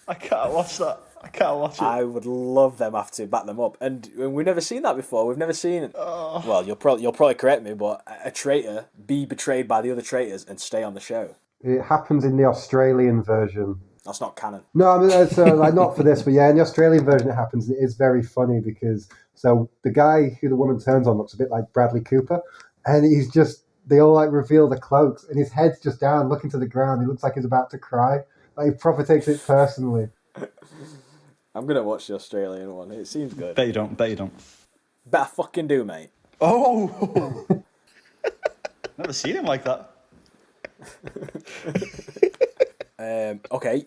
I can't watch that. I can't watch it. I would love them have to back them up, and we've never seen that before. We've never seen. Well, you'll probably correct me, but a traitor be betrayed by the other traitors and stay on the show. It happens in the Australian version. That's not canon. No, I mean, it's, like not for this, but yeah, in the Australian version it happens. It is very funny because the guy who the woman turns on looks a bit like Bradley Cooper, and they all like reveal the cloaks, and his head's just down, looking to the ground. He looks like he's about to cry. Like he proper takes it personally. I'm gonna watch the Australian one. It seems good. Bet you don't. Better fucking do, mate. Oh! Never seen him like that. Okay.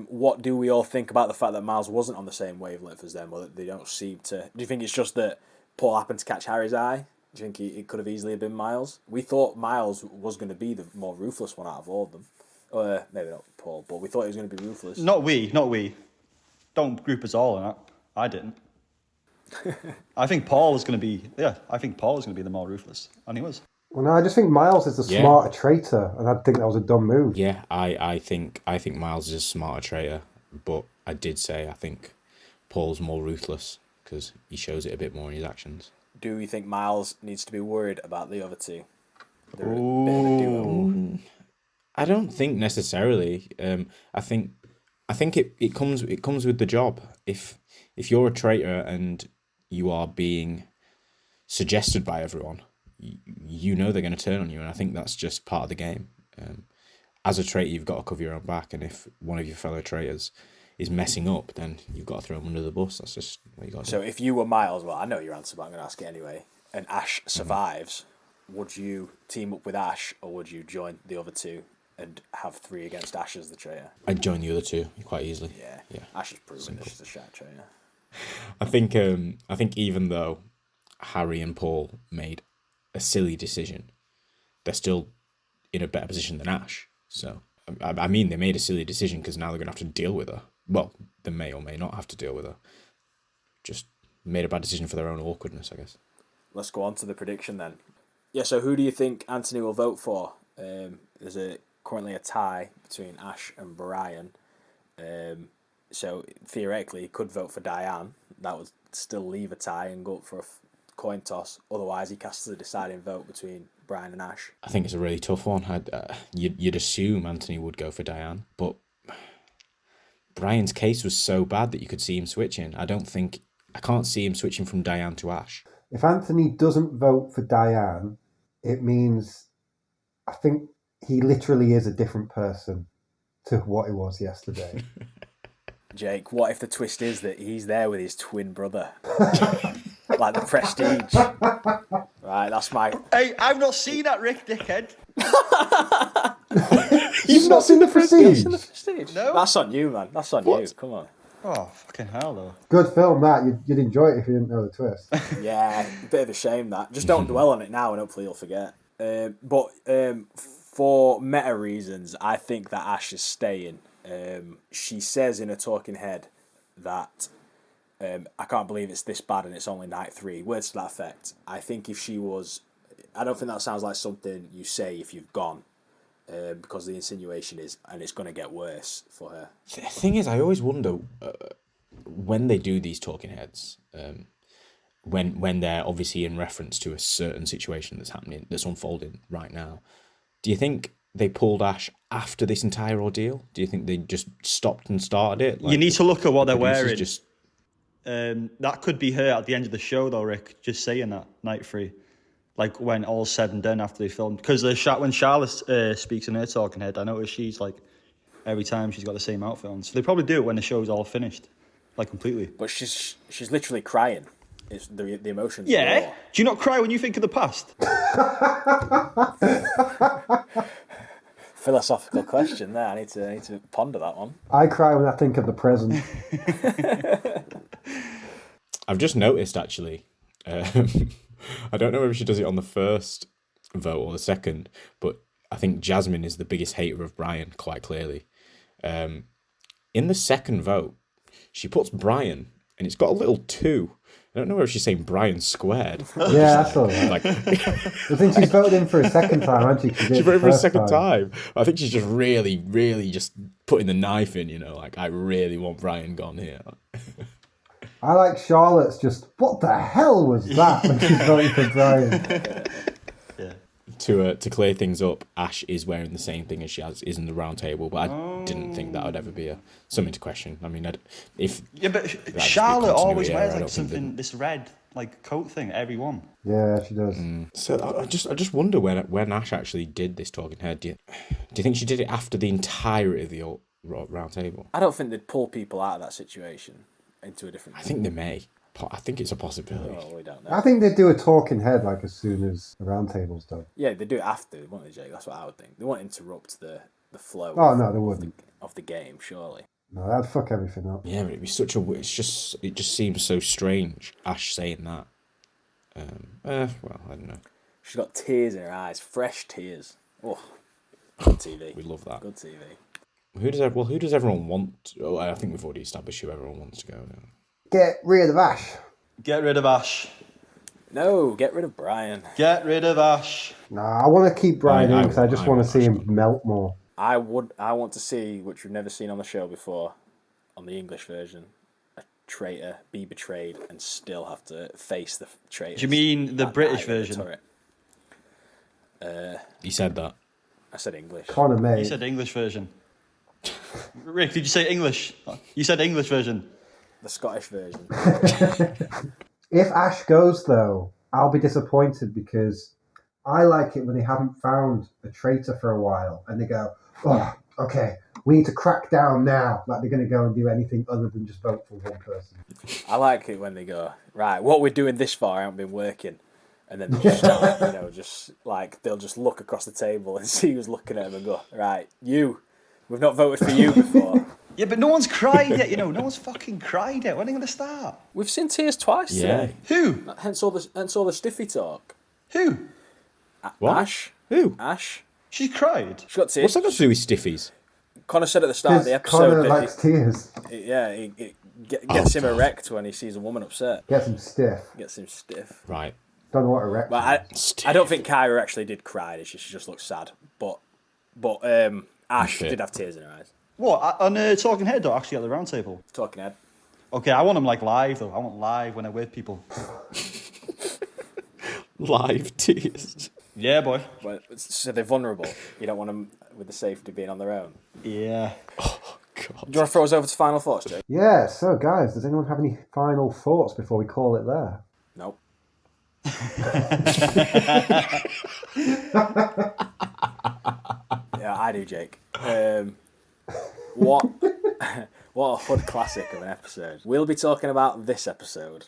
What do we all think about the fact that Miles wasn't on the same wavelength as them, or that they don't seem to? Do you think it's just that Paul happened to catch Harry's eye? Do you think it could have easily been Miles? We thought Miles was going to be the more ruthless one out of all of them. Maybe not Paul, but we thought he was going to be ruthless. Not we. Don't group us all in that. I didn't. I think Paul was going to be. Yeah, I think Paul was going to be the more ruthless, and he was. Well, no, I just think Miles is the smarter traitor, and I think that was a dumb move. Yeah, I think Miles is a smarter traitor, but I did say I think Paul's more ruthless because he shows it a bit more in his actions. Do you think Miles needs to be worried about the other two? They're a bit of a duo. I don't think necessarily. I think it comes with the job. If you're a traitor and you are being suggested by everyone, you know they're going to turn on you, and I think that's just part of the game. As a traitor, you've got to cover your own back, and if one of your fellow traitors is messing up, then you've got to throw him under the bus. That's just what you got to do. So if you were Miles, well, I know your answer, but I'm going to ask it anyway, and Ash survives, would you team up with Ash, or would you join the other two and have 3 against Ash as the traitor? I'd join the other two quite easily. Yeah. Ash has proven that she's a shat traitor. I think even though Harry and Paul made a silly decision, they're still in a better position than Ash. So, I mean, they made a silly decision because now they're going to have to deal with her. Well, they may or may not have to deal with her. Just made a bad decision for their own awkwardness, I guess. Let's go on to the prediction then. Yeah, so who do you think Anthony will vote for? There's currently a tie between Ash and Brian. So theoretically, he could vote for Diane. That would still leave a tie and go up for a coin toss. Otherwise, he casts the deciding vote between Brian and Ash. I think it's a really tough one. You'd assume Anthony would go for Diane, but Brian's case was so bad that you could see him switching. I can't see him switching from Diane to Ash. If Anthony doesn't vote for Diane, it means I think he literally is a different person to what he was yesterday. Jake, what if the twist is that he's there with his twin brother? Like the Prestige. Right, that's my... Hey, I've not seen that, Rick, dickhead. You've not seen the Prestige? No. That's on you, man. That's on you. Come on. Oh, fucking hell, though. Good film, that. You'd enjoy it if you didn't know the twist. Yeah, a bit of a shame, that. Just don't dwell on it now, and hopefully you'll forget. But for meta reasons, I think that Ash is staying. She says in a talking head that I can't believe it's this bad and it's only night 3. Words to that effect. I think if she was... I don't think that sounds like something you say if you've gone. Because the insinuation is, and it's going to get worse for her. The thing is, I always wonder when they do these talking heads, when they're obviously in reference to a certain situation that's unfolding right now. Do you think they pulled Ash after this entire ordeal? Do you think they just stopped and started it? You need to look at what they're wearing. Just... that could be her at the end of the show, though, Rick. Just saying that, night 3. Like, when all's said and done after they filmed. Because when Charlotte speaks in her talking head, I notice she's, like, every time she's got the same outfit on. So they probably do it when the show's all finished. Like, completely. But she's literally crying. It's the emotions. Yeah? Raw. Do you not cry when you think of the past? Philosophical question there. I need to ponder that one. I cry when I think of the present. I've just noticed, actually... I don't know if she does it on the first vote or the second, but I think Jasmine is the biggest hater of Brian, quite clearly. In the second vote, she puts Brian, and it's got a little 2. I don't know whether she's saying Brian squared. Yeah, that's all right. Like, I think she's voted in for a second time, hasn't she? she voted for a second time. I think she's just really, really just putting the knife in, like, I really want Brian gone here. I like Charlotte's just, what the hell was that when she's voting for Brian? Yeah. To clear things up, Ash is wearing the same thing as she is in the round table, but I didn't think that would ever be something to question. I mean, but Charlotte always wears like something, this red like coat thing, every one. Yeah, she does. So I just wonder when Ash actually did this talking head. Do you think she did it after the entirety of the round table? I don't think they'd pull people out of that situation into a different... I think they may. I think it's a possibility. Oh, we don't know. I think they do a talking head like as soon as the round table's done. Yeah, they do it after, won't they, Jake? That's what I would think. They won't interrupt the flow. Oh, no, they wouldn't. Of the game, surely. No, that'd fuck everything up. Yeah, but it'd be such a... it just seems so strange, Ash saying that. Well, I don't know. She's got tears in her eyes, fresh tears. Oh, good TV. We love that. Good TV. Who does everyone want? Oh, I think we've already established who everyone wants to go now. Get rid of Ash. Get rid of Ash. No, get rid of Brian. Get rid of Ash. Nah, I want to keep Brian in because I just want to see him melt more. I want to see, which we've never seen on the show before, on the English version, a traitor be betrayed and still have to face the traitor. Do you mean the British version? You said that. I said English. Connor May. You said English version. Rick, did you say English? You said English version. The Scottish version. If Ash goes, though, I'll be disappointed because I like it when they haven't found a traitor for a while and they go, oh, okay, we need to crack down now. Like they're going to go and do anything other than just vote for one person. I like it when they go, right, what we're doing this far haven't been working. And then they just start, just like, they'll just look across the table and see who's looking at them and go, right, we've not voted for you before. Yeah, but no one's cried yet, no one's fucking cried yet. When are they going to start? We've seen tears twice today. Who? Hence all the stiffy talk. Who? What? Ash. Who? Ash. She cried. She got tears. What's that got to do with stiffies? Connor said at the start of the episode Connor that likes tears. it gets him erect when he sees a woman upset. Gets him stiff. Gets him stiff. Right. Don't know what erect. But I don't think Kyra actually did cry. She just looked sad. But Ash did have tears in her eyes. What, on Talking Head or actually at the round table? Talking Head. Okay, I want them like live though. I want live when they're with people. Live tears. Yeah, boy. So they're vulnerable. You don't want them with the safety being on their own. Yeah. Oh, God. Do you want to throw us over to final thoughts, Jake? Yeah, so guys, does anyone have any final thoughts before we call it there? Nope. Yeah, I do, Jake. What a hood classic of an episode. We'll be talking about this episode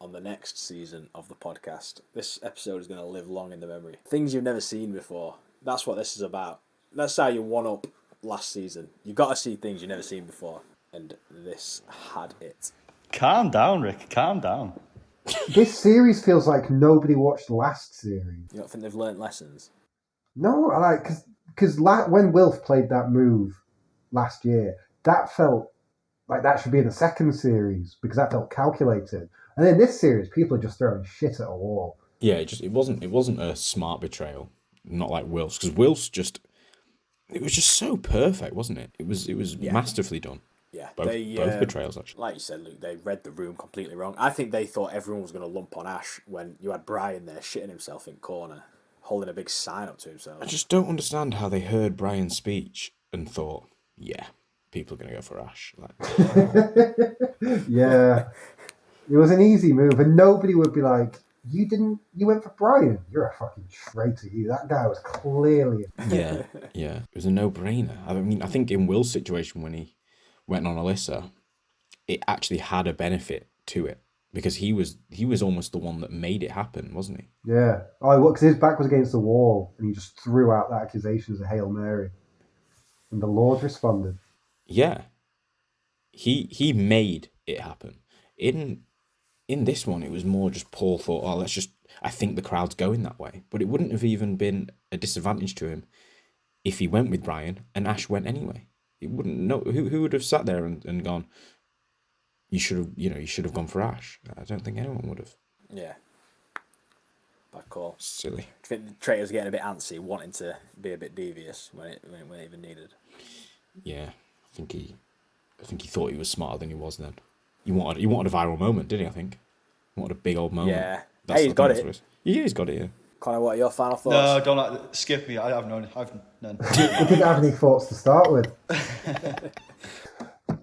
on the next season of the podcast. This episode is going to live long in the memory. Things you've never seen before. That's what this is about. That's how you one-up last season. You've got to see things you've never seen before. And this had it. Calm down, Rick. Calm down. This series feels like nobody watched last series. You don't think they've learnt lessons? No, I like because when Wilf played that move last year, that felt like that should be in the second series because that felt calculated. And in this series, people are just throwing shit at a wall. Yeah, it wasn't a smart betrayal, not like Wilf's, because Wilf's it was just so perfect, wasn't it? It was masterfully done. Yeah, both betrayals actually. Like you said, Luke, they read the room completely wrong. I think they thought everyone was going to lump on Ash when you had Brian there shitting himself in corner, holding a big sign up to himself. I just don't understand how they heard Brian's speech and thought, yeah, people are going to go for Ash. Yeah, it was an easy move, and nobody would be like, you went for Brian. You're a fucking traitor, you. That guy was clearly... Yeah. It was a no-brainer. I mean, I think in Will's situation when he went on Alyssa, it actually had a benefit to it because he was almost the one that made it happen, wasn't he? Yeah. Oh, because his back was against the wall and he just threw out that accusation as a Hail Mary. And the Lord responded. Yeah. He made it happen. In this one, it was more just Paul thought, I think the crowd's going that way. But it wouldn't have even been a disadvantage to him if he went with Brian and Ash went anyway. It wouldn't know who would have sat there and gone, you should have gone for Ash. I don't think anyone would have. Yeah. Bad call. Silly. Do you think the Traitor's getting a bit antsy, wanting to be a bit devious when it even needed? Yeah. I think he thought he was smarter than he was then. He wanted a viral moment, didn't he, I think? He wanted a big old moment. Yeah. He's got it. Yeah, he's got it, yeah. Connor, what are your final thoughts? No, don't skip me. I have none. We didn't have any thoughts to start with.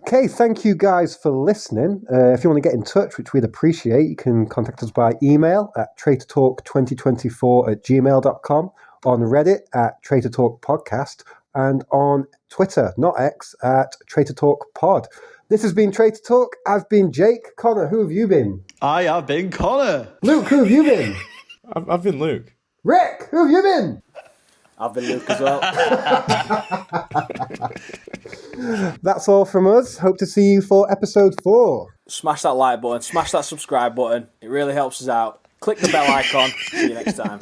Okay, thank you guys for listening. If you want to get in touch, which we'd appreciate, you can contact us by email at traitortalk2024@gmail.com, on Reddit at Traitor Talk Podcast, and on Twitter, not X, at Traitor Talk Pod. This has been Traitor Talk. I've been Jake. Connor, who have you been? I have been Connor. Luke, who have you been? I've been Luke. Rick, who have you been? I've been Luke as well. That's all from us. Hope to see you for episode 4. Smash that like button. Smash that subscribe button. It really helps us out. Click the bell icon. See you next time.